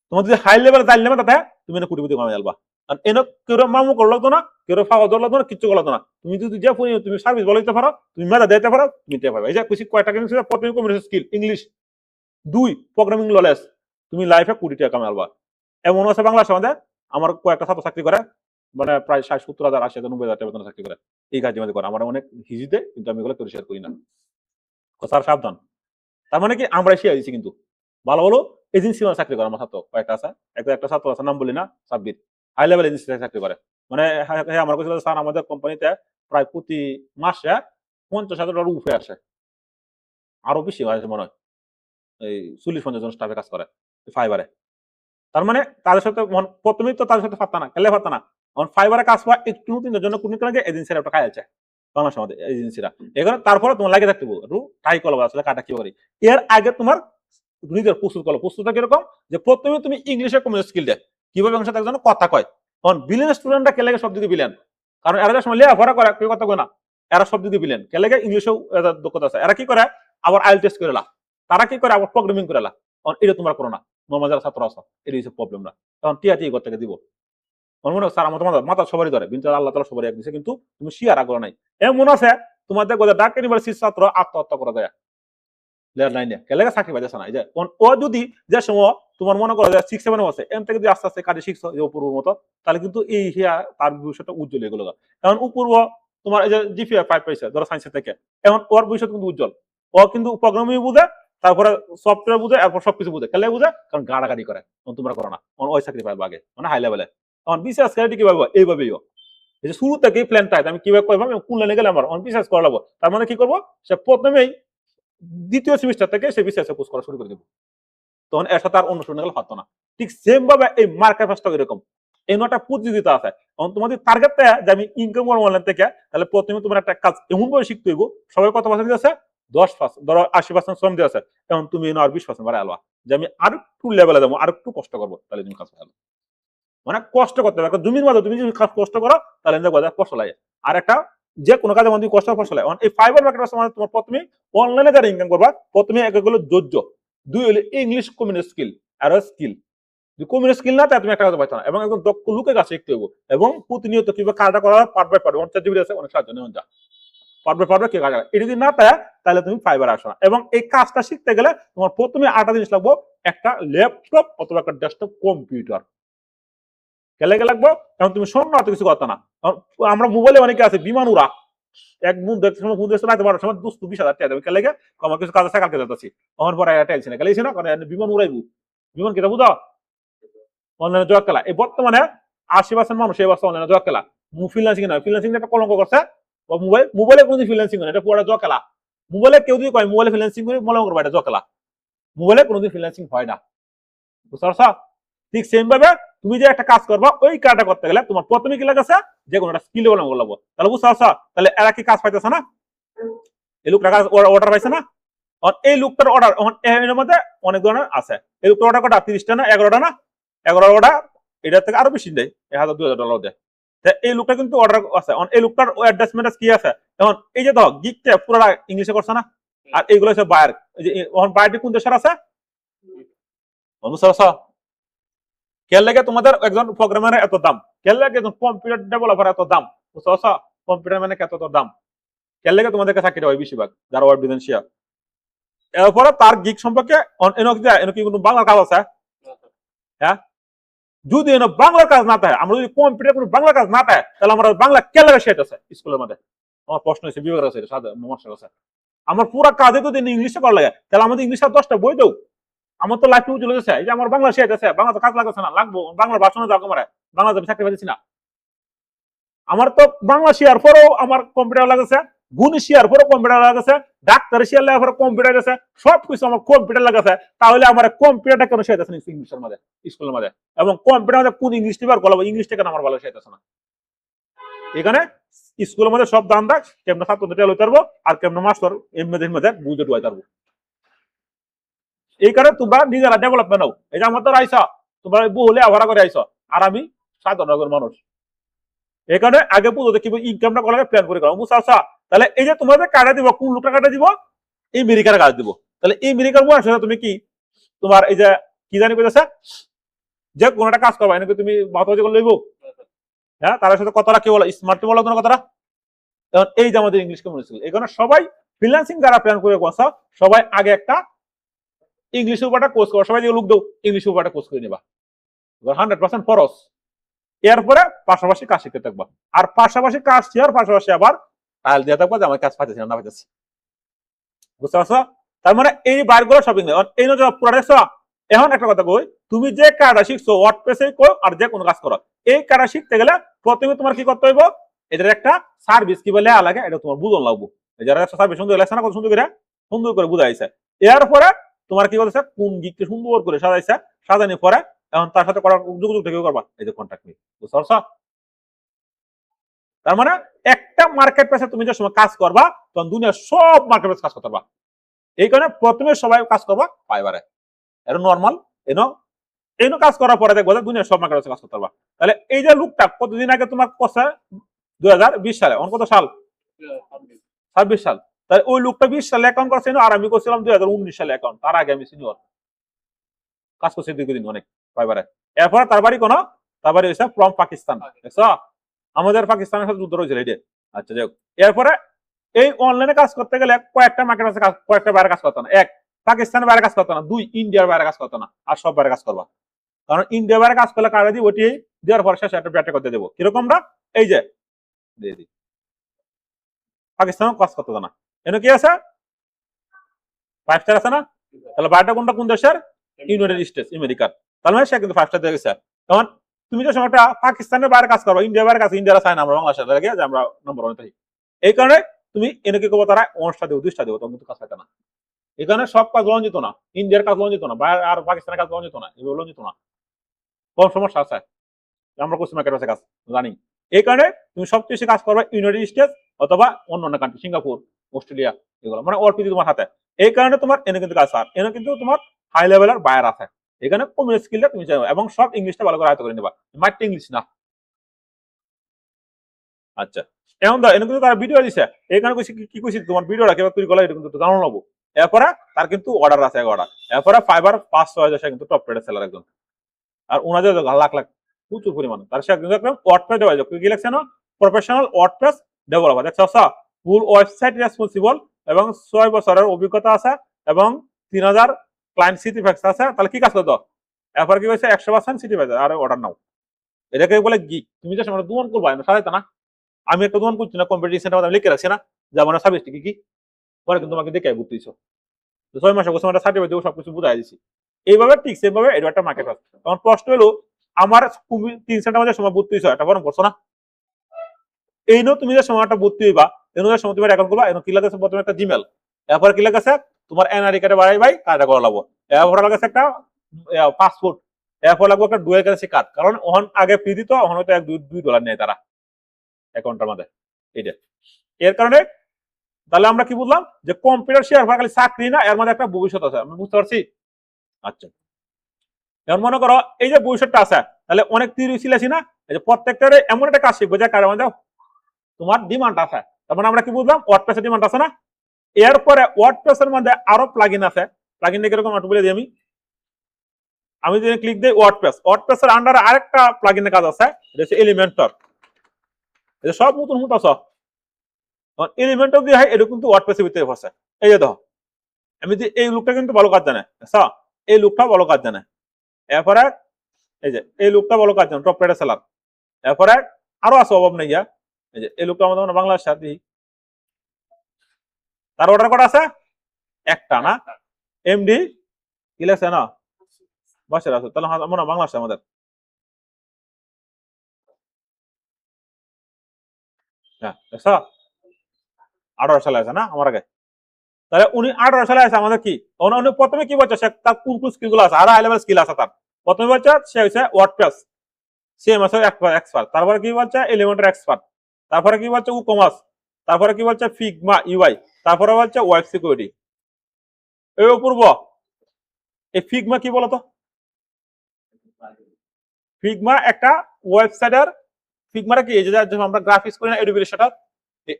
তোমার যদি হাই লেভেলে যাই নেবে তাতে তুমি এনে কোটিপতি কমে যাবা। আর এনে কেউ মামু কল লাগতো না, কেউ ফাওয়া দর লাগতো না, কিচ্ছু লাগতো না। তুমি যদি যে তুমি সার্ভিস বলাইতে পারো, তুমি মেধা দিতে পারো, তুমি দিতে পারবে। এই যে কইছি কয়টা জিনিস, প্রথমে communication skill English, 2 programming knowledge, তুমি লাইফে কোটি টাকা কামালবা। এমন আছে বাংলাদেশের মধ্যে আমার কয়েকটা ছাত্র চাকরি করে, মানে প্রায় 60-70 হাজার 80,000 90,000 টাকা বেতনে চাকরি করে, এই কাজের মধ্যে করে। আমার অনেক হিজিতে কিন্তু আমি এগুলো শেয়ার করি না, স্যার সাবধান। তার মানে কি আমরা শিয়া দিচ্ছি কিন্তু ভালো ভালো এজেন্সি চাকরি করে আমার ছাত্র কয়েকটা আছে, একটা ছাত্র আছে নাম বলি না, সাব্বির, হাই লেভেল এজেন্সি চাকরি করে। মানে হ্যাঁ আমার কাছে স্যার আমাদের কোম্পানিতে প্রায় প্রতি মাসে 50,000 উপরে আসে, আরো বেশি হয় মনে হয়, এই 40-50 জন স্টাফে কাজ করে ফাইবারে। তার মানে তাদের সাথে প্রথমেই তো তাদের সাথে পারতা না, খেলে পারতা না। ফাইবারে কাজ পাওয়া একটু নতুনদের জন্য কোন লাগে এজেন্সিরা একটা কাজ আছে বাংলাদেশের মধ্যে এজেন্সিরা, এখানে তারপরে তোমার লাগে থাকতে একটু ট্রাই করবো আসলে কাটা কি করি। এর আগে তোমার নিজের প্রস্তুত করো, প্রস্তুতটা কিরকম যে প্রথমে তুমি ইংলিশে কমিউনিকেশন স্কিল দেয় কিভাবে আমার সাথে একজন কথা কয়। কারণ বিলিয়ন স্টুডেন্টরা কে লাগে সব দিকে বিলিয়ন, কারণ এরা সময় লেয়া ভরা করে কেউ কথা কয় না, এরা সব দিকে বিলিয়ন কে লাগে ইংলিশেও দক্ষতা আছে। এরা কি করে আবার আইল টেস্ট করে লা, তারা কি করে আবার প্রোগ্রামিং করে লা, কারণ এটা তোমার করো না, নর্মাল যারা ছাত্র আছে এটা হচ্ছে প্রবলেম না। তখন টিয়া টিয়া করতে দিব মনে মনে স্যার আমার তোমার মাথা সবারই ধরে কিন্তু আল্লাহ তালা সবারই এক দিছে, কিন্তু তুমি শিয়ার আগ্রহ নাই। এমন আছে তোমার দেখো ডাক ইউনিভার্সিটির ছাত্র আত্মহত্যা করা যায় চাকরি পাইতেছে না। ও যদি যে সময় তোমার মনে করো যে 6-7 আছে এম থেকে যদি আস্তে আস্তে কাজে শিখছো যে অপূর্ব মতো, তাহলে কিন্তু এই হিয়া তার ভবিষ্যৎটা উজ্জ্বল এগুলো। কারণ অপূর্ব তোমার এই যে জিপিএ 5 পাইছে ধরো সায়েন্সের থেকে, এখন ওর ভবিষ্যৎ কিন্তু উজ্জ্বল। ও কিন্তু প্রোগ্রামিং বুঝে, তারপরে সফটওয়্যার বুঝে, এরপর সবকিছু বুঝে, খেলে বুঝে, কারণ গাড়াগাড়ি করে তোমরা করো না, ওই চাকরি পাইবো আগে মানে হাই লেভেলে। এখন বিশেষ ক্যারিটি কিভাবে এইভাবেই এই যে শুরু থেকে প্ল্যানটা আমি কিভাবে করবো, কোন লাইনে গেলে আমার বিশেষ করা লাগবো। তার মানে কি করবো, সে প্রথমেই দ্বিতীয় সেমিস্টার থেকে সে বিসিএস কোর্স করা শুরু করে দেবো, তখন এর সাথে আর অনুসরণ গেলে পারতো না। ঠিক সেম ভাবে এই মার্কেট ফার্স্ট এরকম এই নটা প্রতিযোগিতা আছে। এখন তোমাদের টার্গেটটা যে আমি ইনকাম করবো অনলাইন থেকে, তাহলে প্রথমে তোমার একটা কাজ এমন ভাবে শিখতে হইব, সবাই কত পার্সেন্ট আছে 10%, ধরো 80% শ্রম দিয়ে আছে, এখন তুমি আর 20% বাড়াই আলবা যে আমি আর একটু লেভেলে যাবো, আর একটু কষ্ট করবো, তাহলে তুমি কাজ পাবে। মানে কষ্ট করতে হবে, জমির মাঝে তুমি যদি কষ্ট করো তাহলে কষ্ট লাগে। আর একটা যে কোনো কাজে মধ্যে কষ্ট ফসল হয়। এই ফাইবার মার্কেটের সময় তোমার প্রথমে অনলাইনে যারা ইনকাম করবা, প্রথমে এক হলো ধৈর্য, 2 হলো ইংলিশ কমিউনিকেশন স্কিল, আর স্কিল কমিউনিকেশন স্কিল না তাই তুমি একটা কাজ পাইতো না, এবং একদম দক্ষ লোকের কাছে শিখতে হবে, এবং প্রতিনিয়ত কিভাবে কাজটা করা পার্ট বাই পার্ট আছে অনেক সাহায্য নেওয়া যায়, পার্ট বাই পার্ট কে কাজ এটা যদি না পায় তাহলে তুমি ফাইবার আসো না। এবং এই কাজটা শিখতে গেলে তোমার প্রথমে 8টা জিনিস লাগবে, একটা ল্যাপটপ অথবা একটা ডেস্কটপ কম্পিউটার কেলে লাগবো। এখন তুমি শোন না কিছু কথা না, আমরা মোবাইলে অনেকে আছে বিমান উড়া, এক মুন দেখতে সময় মুন দেখতে রাতে 12টার সময় 20,000 টাকা দেবে কেলে আমার কিছু কাজ আছে কালকে যাচ্ছি, আমার পরে টেনশন না গেলেছি না, কারণ বিমান উড়াইবো, বিমান কেটা বুঝা অনলাইনে জোয়া খেলা। এই বর্তমানে 80% মানুষ এই বছর অনলাইনে জোয়া খেলা, ফ্রিল্যান্সিং না, ফ্রিল্যান্সিং একটা কলঙ্ক করছে, মোবাইলে কোনো ফ্রিল্যান্সিং না, এটা পুরো জোয়া খেলা। মোবাইলে কেউ যদি কয় মোবাইলে ফ্রিল্যান্সিং করে মনে করবো এটা জোয়া খেলা, মোবাইলে কোনোদিন ফ্রিল্যান্সিং হয় না, বুঝতে পারছো? ঠিক সেম ভাবে তুমি যে একটা কাজ করবা, ওই কাজটা করতে গেলে তোমার প্রথমে কি লাগছে যে কোনো একটা স্কিল ডেভেলপ করবো, তাহলে বুঝতে পারছো? তাহলে এরা কি কাজ পাইতেছে না, এই লোকটা অর্ডার পাইছে না, এই লোকটার অর্ডার এর মধ্যে অনেক ধরনের আছে। এই লোকটার অর্ডার কটা 30টা না 11টা না 11টা, এটার থেকে আরো বেশি দেয়, $1000-2000 দেয়। এই লোকটা কিন্তু অর্ডার আছে, এই লোকটার অ্যাড্রেসমেন্ট কি আছে। এখন এই যে ধর গিকটা পুরোটা ইংলিশে করছে না, আর এইগুলো হচ্ছে বায়ার। বায়ারটি কোন দেশের আছে, কেন লাগে তোমাদের একজন প্রোগ্রামারের এত দাম, কেন লাগে একজন কম্পিউটার ডেভেলপার এত দাম, কম্পিউটার মানে কত দাম, কেন লাগে তোমাদেরকে চাকরি হয় বেশিরভাগ যারা ওয়ার্ড বিদেশিয়া। এরপরে তার গিক সম্পর্কে কি কোনো বাংলার কাজ আছে, হ্যাঁ যদি বাংলার কাজ না থাকে, আমরা যদি কম্পিউটার কোনো বাংলার কাজ না থাকে, তাহলে আমরা বাংলা কে লাগে সেটা আছে স্কুলের মধ্যে। আমার প্রশ্ন হয়েছে বিভাগের আছে মাস্টার আছে, আমার পুরো কাজে যদি ইংলিশে করা লাগে, তাহলে আমাদের ইংলিশে 10টা বই দেও। আমার তো লাইফ চলে যাচ্ছে, এই যে আমার বাংলা শেষ আছে, বাংলা তো কাজ লাগছে না, লাগবো বাংলার ভাষণে যাও আমার বাংলা আমি চাকরি পাচ্ছি না। আমার তো বাংলা শেয়ার পরেও আমার কম্পিউটার লাগছে, গুণী শেয়ার পরেও কম্পিউটার লাগছে, ডাক্তারি শেয়ার লাগার পরে কম্পিউটার আছে, সবকিছু আমার কম্পিউটার লাগাছে। তাহলে আমার কম্পিউটারটা কেন শেখাইতেছে না ইংলিশের মধ্যে স্কুলের মধ্যে, এবং কম্পিউটার মধ্যে কোন ইংলিশটি বার বলবো, ইংলিশটা কেন আমার ভালো শেখাইতেছে না। এখানে স্কুলের মধ্যে সব দাম রাখ, কেমন ছাত্রদের লইতে পারবো, আর কেমন মাস্টার এমনিদের মধ্যে বুঝে ডুয়াইতে পারবো। এই কারণে তোমরা নিজেরা ডেভেলপমেন্ট হও। এই যে আমার তো আইসা তোমরা বহুলে আভারা করে আইসো, আর আমি সাধারণ মানুষ। এই কারণে আগে বুঝো যে কিভাবে ইনকামটা করার প্ল্যান করে করো, বুঝছো? তাহলে এই যে তোমাদের কাটা দিব, কোন লোকটা কাটা দিব, এই মেরিকার কাজ দিব। তাহলে এই মেরিকার বয়স তুমি কি তোমার এই যে কি জানি কইতেছে, যে কোন একটা কাজ করবা এনেকে তুমি মাথা যেগুলো লইব, হ্যাঁ তার সাথে কথাটা কি বলো, স্মার্ট বলো তোমার কথাটা। তখন এই যে আমাদের ইংলিশ কমিউনিটি স্কুল, এই কারণে সবাই ফ্রিল্যান্সিং যারা প্ল্যান করে বসা, সবাই আগে একটা ইংলিশের উপর কোর্স করো, সবাই যে লোক দাও ইংলিশের উপর কোর্স করে নিবা, 100% ফরস। এরপরে পাশাপাশি কাজ শিখতে থাকবা, আর পাশাপাশি কাজ শেয়ার পাশাপাশি আবার টাইল দিয়ে থাকবা যে আমার কাজ পাইতেছি না পাইতেছি, বুঝতে পারছো? তার মানে এই বাইরগুলো শপিং নেই এই নজর পুরো দেখছো। এখন একটা কথা কই, তুমি যে কাজটা শিখছো ওয়ার্ডপ্রেসে করো আর যে কোনো কাজ করো, এই কাজটা শিখতে গেলে প্রথমে তোমার কি করতে হইব, এটার একটা সার্ভিস কি বলে লাগে এটা তোমার বুঝন লাগবো। যারা সার্ভিস সুন্দর লাগছে না, কত সুন্দর করে বুঝাইছে। এরপরে তোমার কি করতেছে, কোন গিকটা সুন্দর করে সাজাইছে, সাজানোর পরে এখন তার সাথে করার যোগাযোগ থেকে করবা, এই যে কন্ট্যাক্ট নিয়ে, বুঝতে পারছো? তার মানে একটা মার্কেট প্লেসে তুমি যে সময় কাজ করবা, তখন দুনিয়ার সব মার্কেট প্লেস কাজ করতে পারবা। এই কারণে প্রথমে সবাই কাজ করবা পাইবারে, এটা নর্মাল। এনো কাজ করার পরে দেখবো দুনিয়ার সব মার্কেট প্লেসে কাজ করতে পারবা। তাহলে এই যে লোকটা কতদিন আগে তোমার কথা 2020 সালে, অন কত সাল, 26 সাল, তাহলে ওই লোকটা 20 সালে অ্যাকাউন্ট করছে, আর আমি করছিলাম 2019 সালে অ্যাকাউন্ট, তার আগে আমি সিনিয়র কাজ করছি দীর্ঘদিন অনেক পাইবারে। এরপরে তার বাড়ি কোন, তার বাড়ি হয়েছে ফ্রম পাকিস্তান, দেখছো আমাদের পাকিস্তানের সাথে যুদ্ধ রয়েছে এটা। আচ্ছা যাই হোক, এরপরে এই অনলাইনে কাজ করতে গেলে কয়েকটা মার্কেট আছে, কয়েকটা বাইরে কাজ করতে না, এক পাকিস্তানের বাইরে কাজ করতে না, দুই ইন্ডিয়ার বাইরে কাজ করতে না, আর সব বাইরে কাজ করবা। কারণ ইন্ডিয়ার বাইরে কাজ করলে কাজে দিব, ওটি দেওয়ার পর শেষে একটা ব্যাটে করতে দেবো কিরকমটা, এই যে দিয়ে দিই পাকিস্তান কাজ করতে না, এনে কি আছে 5 স্টার আছে না, তাহলে বাইরেটা কোনটা কোন দেশের, ইউনাইটেড স্টেটস আমেরিকার, তাহলে সে কিন্তু 5 স্টার দিয়ে গেছে। তখন তুমি যে সময়টা পাকিস্তানের বাইরে কাজ করবো, ইন্ডিয়ার বাইরে কাজ, ইন্ডিয়ার চায় না আমরা বাংলাদেশের লাগে যে আমরা নম্বর অনেক, এই কারণে তুমি এনে কি করবো, তারা 1টা দেবো 2টা দেবো, তখন কিন্তু কাজ থাকে না। এখানে সব কাজ লঞ্চ যেত না, ইন্ডিয়ার কাজ লঞ্চ যেত না, আর পাকিস্তানের কাজ লঞ্চ যেত না, এগুলো লঞ্চ যেত না, কম সমস্যা আছে, আমরা কুসুমা কাছে কাজ জানি। এই কারণে তুমি সবচেয়ে বেশি কাজ করবে ইউনাইটেড স্টেটস অথবা অন্যান্য কান্ট্রি, সিঙ্গাপুর, অস্ট্রেলিয়া, এগুলো মানে অল্পিতি তোমার হাতে। এই কারণে তোমার এনে কিন্তু কাজ, আর এনে কিন্তু তোমার হাই লেভেলের বায়ার আছে। এখানে কমিউনিটি স্কিলটা তুমি চাইবে, এবং সব ইংলিশটা ভালো করে আয়ত্ত করে নিবা, মাইট ইংলিশ না। আচ্ছা এখন ধর এনে কিন্তু তারা ভিডিও দিছে, এখানে কি কইছি তোমার ভিডিওটা কেউ তৈরি করলে এটা কিন্তু জানো নেবো। এরপরে তার কিন্তু অর্ডার আছে, অর্ডার এরপরে ফাইবার 5-6 হাজার কিন্তু টপ রেটের সেলার একজন, আর ওনাদের লাখ লাখ প্রচুর পরিমাণে, তার সে একদম ওয়ার্ডপ্রেস ডেভেলপার কি লিখছে না, প্রফেশনাল ওয়ার্ডপ্রেস ডেভেলপার, দেখছো ফুল ওয়েবসাইট রেসপন্সিবল, এবং 6 বছরের অভিজ্ঞতা আছে, এবং 3000 ক্লায়েন্ট সিটিফ্যাক্স আছে। তাহলে কি কাজ করতো, এরপর কি হয়েছে 100% সিটিফ্যাক্স, আর অর্ডার নাও, এটাকে বলে গিগ। তুমি যে সময় দোকান করবা সাজাইতে না, আমি একটা দোকান করছি না, কম্পিটিশনের মধ্যে লিখে রাখছি না যে আমার সার্ভিসটি কি পরে কিন্তু তোমাকে দেখে বুঝতেছো, 6 মাসে একটা সার্টিফিকেট দেবো, সবকিছু বুঝাই দিচ্ছি। এইভাবে ঠিক সেভাবে এটা একটা মার্কেট আছে। তখন প্রশ্ন হলো, আমার 3 সেন্টার মধ্যে সময় ভর্তি হয়েছে, এটা বরং করছো না, এই নো তুমি যে সময়টা ভর্তি হইবা, এই সময় তুমি অ্যাকাউন্ট করবা, কি লাগেছে প্রথমে একটা জিমেল, এরপর কি লাগেছে তোমার এনআরই কার্ডে বাড়াই ভাই কার্ডটা করা লাগবো, এরপর লাগেছে একটা পাসপোর্ট, এরপর লাগবো একটা ডুয়েল কারেন্সি কার্ড, কারণ ওখান আগে ফি দিত, ওখানে হয়তো $1-2 নেয় তারা অ্যাকাউন্টের মধ্যে, এইটা। এর কারণে তাহলে আমরা কি বুঝলাম যে কম্পিউটার শেয়ার খালি চাকরি না, এর মধ্যে একটা ভবিষ্যৎ আছে, আমি বুঝতে পারছি। আচ্ছা, এখন মনে করো এই যে ভবিষ্যৎটা আছে, তাহলে অনেক থিওরি ছিল না, এই যে প্রত্যেকটার এমন একটা কাজ শিখবো যে কারণ মধ্যে তোমার ডিমান্ড আছে। তার মানে আমরা কি বুঝলাম, ওয়ার্ডপ্রেসের ডিমান্ড আছে না। এরপরে ওয়ার্ডপ্রেসের মধ্যে আরো প্লাগইন আছে, প্লাগইন কিরকম একটু বলে দিই আমি যদি ক্লিক দিই ওয়ার্ডপ্রেসের আন্ডারে আরেকটা প্লাগইনের কাজ আছে, এটা হচ্ছে এলিমেন্টর। এটা সব নতুন নতুন আছে, এলিমেন্টর দিয়ে হয়, এটা কিন্তু ওয়ার্ডপ্রেসের ভিতরে আছে। এই যে দেখো, আমি যে এই লুকটা কিন্তু ভালো কাজ জানে, আচ্ছা এই লুকটা ভালো কাজ জানে। এরপরে এই যে এই লুকটা ভালো কাজ জানে, টপ রেটের সেলার। এরপরে আরো আছে, অভাব নেই। এই যে এই লুকটা আমাদের বাংলাদেশ সাথে, তার অর্ডার করা আছে একটা না, এমডি কি লেখছে না বসে আছে, তাহলে মনে হয় বাংলাদেশ আমাদের। হ্যাঁ 18 সালে আছে না আমার আগে, তাহলে উনি 18 সালে আছে আমাদের কি উনি প্রথমে কি বলছে, সে তার কোন কোন স্কিল গুলো আছে, আরো হাই লেভেল স্কিল আছে তার। প্রথমে বলছে সে হচ্ছে ওয়ার্ডপ্রেস সিএমএস এক্সপার্ট, তারপরে কি বলছে এলিমেন্টর এক্সপার্ট, তারপরে কি বলছে ই-কমার্স, তারপরে কি বলছে ফিগমা ইউআই, তারপরে বলছে ওয়েব সিকিউরিটি। এই অপূর্ব, এই ফিগমা কি বলতো? ফিগমা একটা ওয়েবসাইটের, ফিগমাটা কি, এই যে আমরা গ্রাফিক্স করি না এডুবিলেশনটা,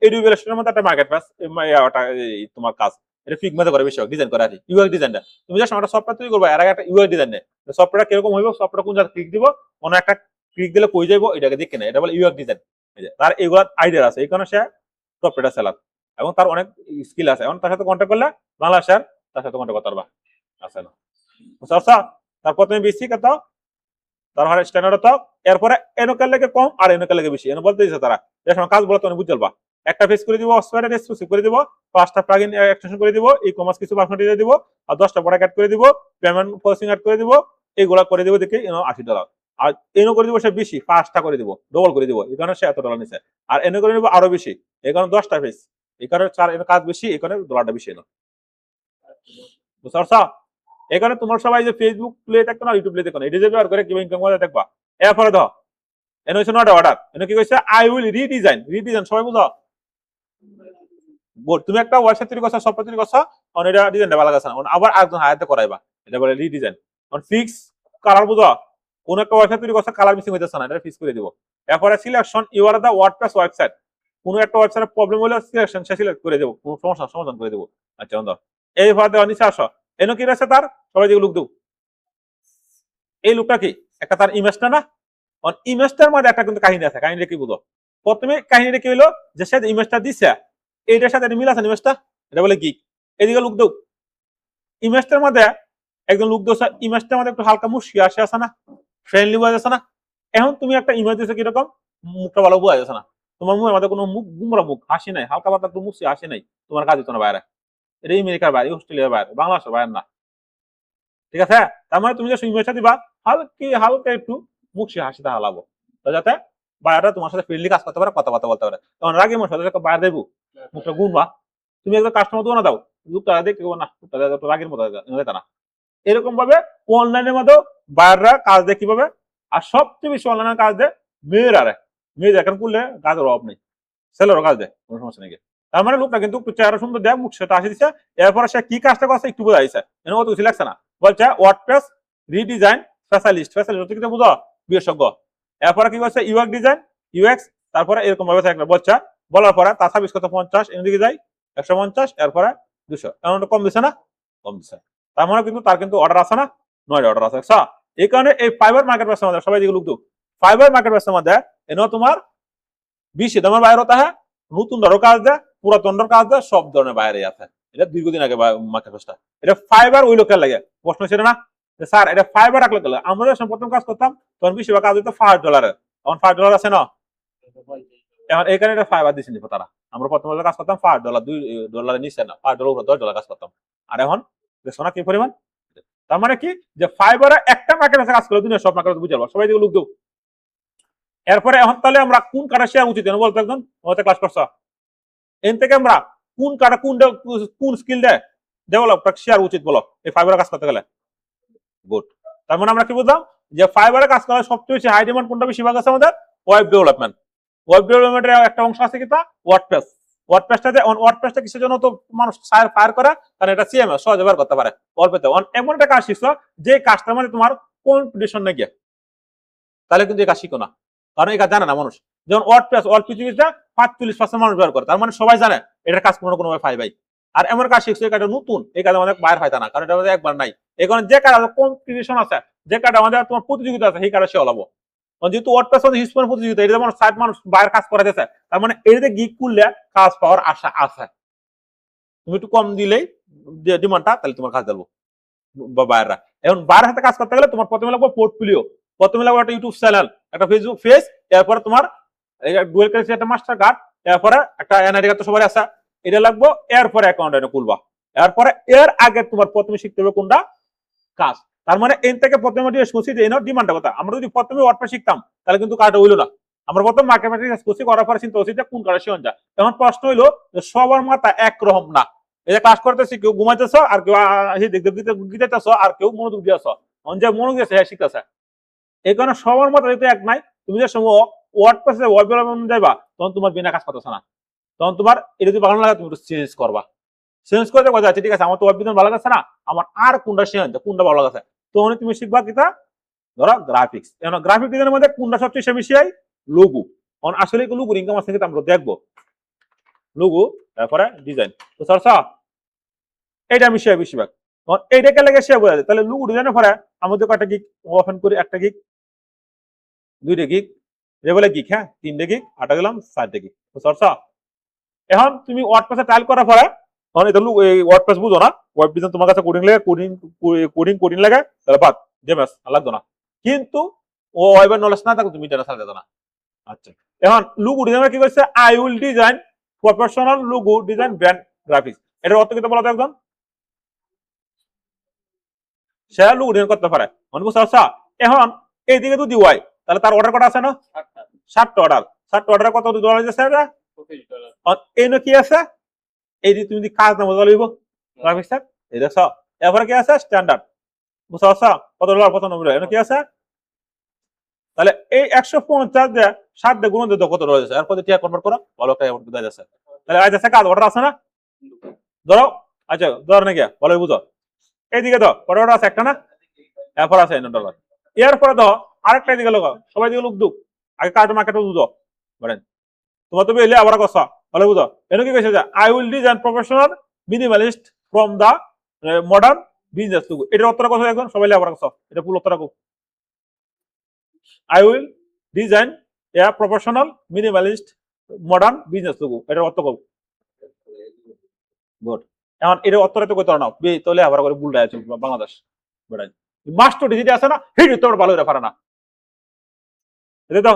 এডুবিলেশনের মধ্যে একটা মার্কেট প্লেস, তোমার কাজ এটা ফিগমাতে করে বেশি ডিজাইন করে আর ইউআই ডিজাইনটা। তুমি জাস্ট একটা সফটওয়্যার তৈরি করবে, এর আগে একটা ইউআই ডিজাইন নেই, সফটওয়্যারটা কিরকম হইব, সফটওয়্যার কোন জায়গায় ক্লিক দিব, কোন একটা ক্লিক দিলে কই যাইবো এটাকে দেখে না, এটা বলে ইউআই ডিজাইন। তার এগুলো আইডিয়া আছে, এই কারণে সে সফটওয়্যার সেলার এবং তার অনেক স্কিল আছে। এখন তার সাথে কন্ট্যাক্ট করলে বাংলাদেশের, তার সাথে কন্ট্যাক্ট করতে পারবা। আছে না আচ্ছা, তারপর তুমি বেশি কত, তারপরে স্ট্যান্ডার্ড তো, এরপরে এনকার লেগে কম আর এনকার লেগে বেশি, এনে বলতে দিচ্ছে তারা যখন কাজ বলো তুমি বুঝতে পারবা। একটা ফেস করে দিব, সফটওয়্যার এক্সক্লুসিভ করে দিব, 5টা প্লাগইন এক্সটেনশন করে দিব, ই-কমার্স কিছু পার্সেন্ট দিয়ে দিব, আর 10টা প্রোডাক্ট অ্যাড করে দিব, পেমেন্ট প্রসেসিং অ্যাড করে দিব, এইগুলা করে দিব দেখি $80। আর এনো করে দিব সে বেশি, 5টা করে দিব, ডবল করে দিব, এই কারণে সে $100 নিছে। আর এনে করে দিব আরো বেশি, এই কারণে 10টা ফেস, এই কারণে কাজ বেশি, এই কারণে ডলারটা বেশি এলো। বুঝতে পারছো? এখানে তোমার সবাই যে ফেসবুক প্লে দেখতো না, ইউটিউব প্লে দেখো না, এটা যে ব্যবহার করে কিভাবে ইনকাম করে দেখবা। এরপরে দাও এনে হচ্ছে নট অর্ডার, এনে কি কইছে আই উইল রিডিজাইন, সবাই বুঝো। বোর্ড তুমি একটা ওয়েবসাইট তৈরি করছো, সফটওয়্যার তৈরি করছো, অন এটা ডিজাইনটা ভালো লাগছে না, আবার আরেকজন হায়াতে করাইবা, এটা বলে রিডিজাইন। অন ফিক্স কালার বুঝো, কোন একটা ওয়েবসাইট তৈরি করছো কালার মিসিং হইতেছে না, এটা ফিক্স করে দিব। এরপরে selection, you are the WordPress website, কোন একটা ওয়েবসাইটের প্রবলেম হলে সিলেকশন সে সিলেক্ট করে দেব, কোন সমস্যা সমাধান করে দেব। আচ্ছা বন্ধু, এই ভাবে নিচে আসো, এনো কি রয়েছে তার, সবাই যে লুক দেব, এই লুকটা কি একটা তার ইমেজটা না, ইমেজটার মধ্যে একটা কিন্তু কাহিনী আছে, কাহিনীটা কি বুঝো। প্রথমে কাহিনীটা কি হলো, যে সে ইমেজটা দিছে এইটার সাথে মিল আছে ইমেজটা, এটা বলে কি, এদিকে লুক দেব, ইমেজটার মধ্যে একজন লুক দোষা, ইমেজটার মধ্যে একটু হালকা মুশকি আসে আছে না, ফ্রেন্ডলি বোঝা যাচ্ছে না। এখন তুমি একটা ইমেজ দিছো কিরকম, মুখটা ভালো বোঝা যাচ্ছে না, তোমার মুখের মধ্যে কোনো মুখ গুমরা মুখ, হাসি নাই, হালকা পাতলা একটু মুশকি হাসি নাই, তোমার কাজ দিত না বাইরে, এটা আমেরিকার বাইরে, অস্ট্রেলিয়ার বাইরে, বাংলাদেশের বাইরে না, ঠিক আছে। তার মানে তুমি যে ইমেজটা দিবা হালকা একটু মুখে হাসিতে হালাবো, যাতে বাইরেটা তোমার সাথে ফ্রেন্ডলি কাজ করতে পারে, কথাবার্তা বলতে পারে। তখন রাগে মনে সাথে বাইরে দেবো, মুখটা গুনবা, তুমি একজন কাস্টমার দেবো না, দাও লুকটা দেখতে না, রাগের মতো না। এরকম ভাবে অনলাইনের মধ্যেও বাইররা কাজ দেয় কিভাবে, আর সবচেয়ে বেশি অনলাইনের কাজ দেয় মেয়েরা এখন করলে কাজের অভাব নেই, ছেলেরও কাজ দেয়, কোনো সমস্যা নেই। তার মানে লোকটা কিন্তু চেহারা সুন্দর দেয়, মুখ সেটা আসে দিচ্ছে। এরপরে সে কি কাজটা করছে একটু বোঝা যাচ্ছে, অত কিছু লাগছে না, বলছে ওয়ার্ডপ্রেস রিডিজাইন স্পেশালিস্ট হচ্ছে কিন্তু বুঝো বিশেষজ্ঞ। এরপরে কি করছে ইউএক্স ডিজাইন ইউএক্স, তারপরে এরকম ভাবে থাকলে বলছে, বলার পরে তার 2650 এদিকে যাই 150, এরপরে 200, এমন কম দিছে না, কম দিছে। তার মানে কিন্তু তার কিন্তু অর্ডার আছে না, 9টা অর্ডার আছে। এই কারণে এই ফাইবার মার্কেট প্লেসের মধ্যে সবাই যেগুলো লোক ফাইবার মার্কেট প্লেসের মধ্যে এনে তোমার বেশি দামের বাইরে থাকে, নতুন ধরো কাজ দেয়, পুরাতন কাজ দেয়, সব ধরনের বাইরে আছে। এটা দীর্ঘদিন আগে মার্কেট প্লেসটা, এটা ফাইবার ওই লোকের লাগে। প্রশ্ন ছিল না স্যার এটা ফাইবার রাখলে গেলে, আমরা যখন প্রথম কাজ করতাম তখন বেশিরভাগ কাজ হইতো $5, এখন $5 আছে না, এখন এখানে এটা ফাইবার দিচ্ছে নিবো তারা। আমরা প্রথম কাজ করতাম $5, $2 নিচে না, $5 উপরে $10 কাজ করতাম। আর এখন দেখছো না কি পরিমাণ। তার মানে কি যে ফাইবারে একটা মার্কেট কাজ করলে দুনিয়া সব মার্কেট বুঝে যাবো, সবাই দিকে লোক দেব। এরপরে এখন তাহলে আমরা কোন কাটা শেয়ার উচিত বলতো একজন হয়তো ক্লাস করছো, এন থেকে আমরা কোন কাটা কোন স্কিল দেয় ডেভেলপ শেয়ার উচিত বলো এই ফাইবারে কাজ করতে গেলে। গুড, তার মানে আমরা কি বুঝলাম যে ফাইবারে কাজ করার সবচেয়ে বেশি হাই ডিমান্ড কোনটা বেশি ভাগ আছে আমাদের, ওয়েব ডেভেলপমেন্ট। ওয়েব ডেভেলপমেন্টের একটা অংশ আছে কি তা ওয়ার্ডপ্রেস, ওয়ার্ডপ্রেসটাতে ওয়ার্ডপ্রেসটা কিসের জন্য তো মানুষ ফায়ার করে, কারণ এটা সিএমএস সহজে ব্যবহার করতে পারে অল্পতে। এমন একটা কাজ শিখছো যে কাজটার মধ্যে তোমার কম্পিটিশন নেই গিয়ে, তাহলে কিন্তু এই কাজ শিখো না, কারণ এই কাজ জানে না মানুষ। যেমন ওয়ার্ডপ্রেস পৃথিবীতে 45% মানুষ ব্যবহার করে, তার মানে সবাই জানে এটার কাজ কোনো কোনো ফাই ভাই। আর এমন কাজ শিখছো এটা নতুন, এই কাজ আমাদের বাইরে ফায়দা না, কারণ এটা আমাদের একবার নাই। এই কারণে যে কাজ কম্পিটিশন আছে, যে কাজ আমাদের তোমার প্রতিযোগিতা আছে, সেই কাজে সে হলাবো। যেহেতু ওয়ার্ডপ্রেস হিউজ প্রতিযোগিতা, এটা যেমন 60 মানুষ বাইরের কাজ করা যাচ্ছে, তার মানে এটাতে গিগ করলে কাজ পাওয়ার আশা আছে। তুমি একটু কম দিলেই ডিমান্ডটা, তাহলে তোমার কাজ দেবো বা বাইররা। এখন বাইরের হাতে কাজ করতে গেলে তোমার প্রথমে লাগবে পোর্টফোলিও, প্রথমে লাগবে একটা ইউটিউব চ্যানেল, একটা ফেসবুক পেজ, এরপরে তোমার ডুয়েল কারেন্সি একটা মাস্টার কার্ড, এরপরে একটা এনআইডি কার্ড তো সবাই আছে, এটা লাগবে। এরপরে অ্যাকাউন্ট এটা খুলবা। এরপরে এর আগে তোমার প্রথমে শিখতে হবে কোনটা কাজ। তার মানে এন থেকে প্রথমে জিজ্ঞেস করছি যে এনার ডিমান্ডটা কথা। আমরা যদি প্রথমে ওয়ার্ডপ্রেস শিখতাম তাহলে কিন্তু কাজটা হইলো না। আমরা প্রথম ম্যাথমেটিক্স করছি, করার পরে চিন্তা করছি যে কোন কাজে শিখন যায়। এখন প্রশ্ন হইলো যে সবার মাথা একরকম না। এই যে ক্লাস করতেছি, কেউ ঘুমাইতেছ, আর কেউ গিতেছ, আর কেউ মনোযোগ দিয়েছ। যে মনোযোগ দিয়েছে হ্যাঁ শিখতেছে। এই কারণে সবার মাথা যেহেতু এক নাই, তুমি যে সময় ওয়ার্ডপ্রেসে ওয়েব ডেভেলপমেন্ট যাইবা, তখন তোমার বিনা কাজ করতেছ না। তখন তোমার এটা যদি ভালো লাগে তুমি চেঞ্জ করবা, চেঞ্জ করে কথা আছে ঠিক আছে, আমার তো ওয়েব ডিজাইন ভালো লাগছে না, আমার আর কোনটা শিখেন কোনটা ভালো লাগছে, তখন তুমি শিখবা কিতা ধরো গ্রাফিক্স। গ্রাফিক ডিজাইনের মধ্যে কোনটা সবচেয়ে বেশি হয়? লোগো। আসলে লোগোর ইনকাম আছে কিন্তু আমরা দেখবো লোগো, তারপরে ডিজাইন। তো স্যার এটা আমি শিখি বেশিরভাগ। এইটাকে লেগে শিখে বোঝা যায়। তাহলে লোগো ডিজাইনের পরে আমাদের কয়টা গিগ ওপেন করি? একটা গিগ, দুইটা গিগ, বলে গিগ, হ্যাঁ 3টে গিগ, 8টা গেলাম 4টে গিগ। তো স্যার এখন তুমি ওয়ার্ডপ্রেসে ট্রায়াল করার পরে, তখন এটা ওয়ার্ডপ্রেস বুঝো না, ওয়েব ডিজাইন তোমার কাছে কোডিং লাগে, কোডিং লাগে, তাহলে বাদ জেমএস লাগতো না। কিন্তু ও ওয়েবের নলেজ না থাকলে তুমি এটা চালাতে না। আচ্ছা, এখন লোগো ডিজাইনার কি করছে? I will design professional logo design brand graphics. এটার অর্থ কিন্তু বলা তো একদম সে লোগো ডিজাইন করতে পারে। মনে বুঝতে পারছা? এখন এইদিকে যদি হয় তাহলে তার অর্ডার কটা আছে না? 7টা অর্ডার। 7টা অর্ডার কত ডলার দিয়েছে? এই কি আছে? এই যে তুমি কাজ না বোঝা লইব গ্রাফিক্সের, এই দেখছ। এরপরে কি আছে? স্ট্যান্ডার্ড। বুঝতে পারছ? কত ডলার? 95। কি আছে? তাহলে এই 150 দিয়ে 7 দিয়ে গুণ দিয়ে কত ডলার আছে? এরপর টিয়া কনভার্ট করো, ভালো একটা অ্যামাউন্ট দেওয়া যাচ্ছে। তাহলে আজ আছে কাজ অর্ডার আছে না? ধরো আচ্ছা ধর নাকি বলো বুঝো, এইদিকে তো অর্ডার আছে একটা না, এরপর আছে $9। এরপরে তো আরেকটা দিকে লোক, সবাই দিকে লোক দুক আগে কার্ড মার্কেট বুঝো বলেন। তোমার তো এলে আবার কথা বলে বুঝো। এনে কি কইছে যে I will design professional minimalist from the modern business logo. এটার উত্তর কথা এখন সবাই আবার কথা, এটা পুরো উত্তর রাখো। I will design a professional minimalist modern business logo. এটার অর্থ কব গুড। এখন এর অর্থটা তো কইতে না বে, তাহলে আবার করে ভুল আছে বাংলাদেশ বড়াই মাস্টার ডিজিটি আছে না, হেই তো ভালো হইরা পারে না, এটা তো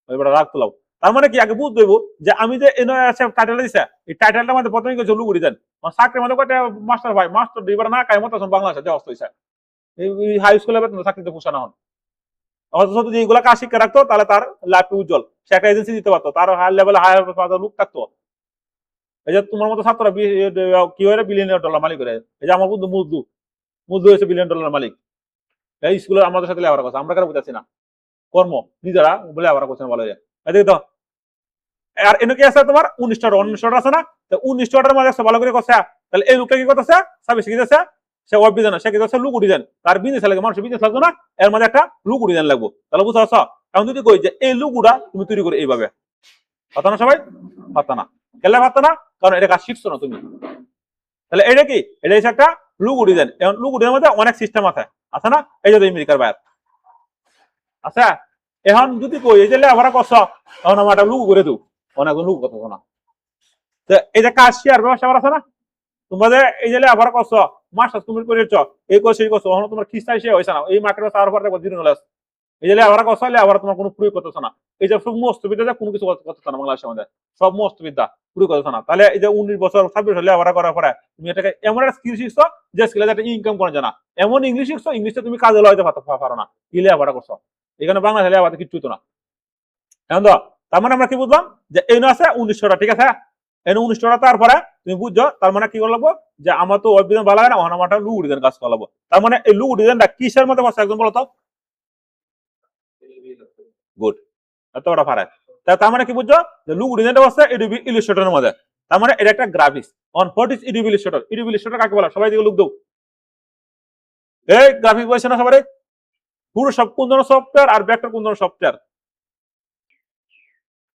ওই বড় রাগ তোলাও। তার মানে কি আগে বুঝ দেব যে আমি যে এনে আছে টাইটেলটা দিছে, এই টাইটেলটার মধ্যে প্রথমে কিছু লোগো ডিজাইন চাকরির মধ্যে কয়টা মাস্টার ভাই মাস্টার দিবার না কাই মত বাংলাদেশে যে অবস্থা হইছে, এই হাই স্কুলে চাকরিতে পোষানো হন। অথচ যদি এগুলা কাজ শিখে রাখতো তাহলে তার লাইফ উজ্জ্বল, সে একটা এজেন্সি দিতে পারতো, তার হাই লেভেলে হায়ার লোক থাকতো। এই যে তোমার মতো ছাত্ররা কি হয় $1 বিলিয়ন মালিক করে, এই যে আমার বন্ধু মুজদু হয়েছে $1 বিলিয়ন মালিক। এই স্কুলে আমাদের সাথে লেবার কথা আমরা কেন বুঝাচ্ছি না, কর্ম নিজেরা বলে আবার করছেন বলে এদিকে তো। আর এনে কি আছে তোমার 19টা অর্ডার আছে না, 19টা অর্ডার মাঝে ভালো করে করছে, তাহলে এই লোকটা কি করতেছে? সার্ভিস শিখেছে, সে ওয়েব ডিজাইন, সে কি করছে? Logo design. তার বিজনেস লাগে, মানুষের বিজনেস লাগবে না, এর মধ্যে একটা লোগো ডিজাইন লাগবে। তাহলে বুঝতে পারছো? এখন যদি কই যে এই লোগোটা তুমি তৈরি করে এইভাবে, পাতা না সবাই পাতা না, খেলে পাতা না, কারণ এটা কাজ শিখছো না তুমি। তাহলে এটা কি? এটা হচ্ছে একটা লোগো ডিজাইন। এখন লোগো ডিজাইনের মধ্যে অনেক সিস্টেম আছে, আছে না? এই যে আমেরিকার বাইরে আচ্ছা, এখন যদি কই এই যে আবার কষ্ট, তখন আমার একটা লোগো করে দেব, অনেক লোগো কত না। তো এই যে কাজ শেয়ার ব্যবসা আছে না, তোমরা যে এই যে আবার কষ্ট মাস তুমি করেছ, এই করছো এই করছো, তখন তোমার খিস্তা শেয়ার হয়েছে না, এই মার্কেটে তার উপর দেখো জিরো নলেজ। এই যে আবার কষ্ট হলে আবার তোমার কোনো প্রয়োগ করতেছ না, এই যে সব মস্ত বিদ্যা কোনো কিছু করতেছ না বাংলাদেশের মধ্যে, সব মস্ত বিদ্যা প্রয়োগ করতেছ না। তাহলে এই যে 19 বছর 26 হলে আবার করার পরে তুমি এটাকে এমন একটা স্কিল শিখছো যে স্কিলে একটা ইনকাম করা যায় না, এমন ইংলিশ শিখছো ইংলিশটা তুমি কাজে লাগাইতে পারো না, ইলে আবার করছো। এখানে বাংলা হলে আবার কিছু হতো না। এখন তো তার মানে আমরা কি বুঝলাম যে এই আছে 1900টা, ঠিক আছে? এই 1900টা তারপরে তুমি বুঝছো, তার মানে কি করে লাগবো যে আমার তো ওয়েব ডিজাইন ভালো লাগে না, আমার লোগো ডিজাইন কাজ করা লাগবো। তার মানে এই লোগো ডিজাইনটা কিসের মধ্যে বসে একদম বলো তো? গুড, এত বড় ফারাক। তার মানে কি বুঝছো যে লোগো ডিজাইনটা বসে ইলাস্ট্রেটরের মধ্যে। তার মানে এটা একটা graphics. On what is edible Illustrator? Edible Illustrator কাকে বলা? সবাই দিকে লোক দাও। এই গ্রাফিক বলছে না সবাই? পুরো সব কোন ধরনের সফটওয়্যার আর ভেক্টর কোন ধরনের সফটওয়্যার?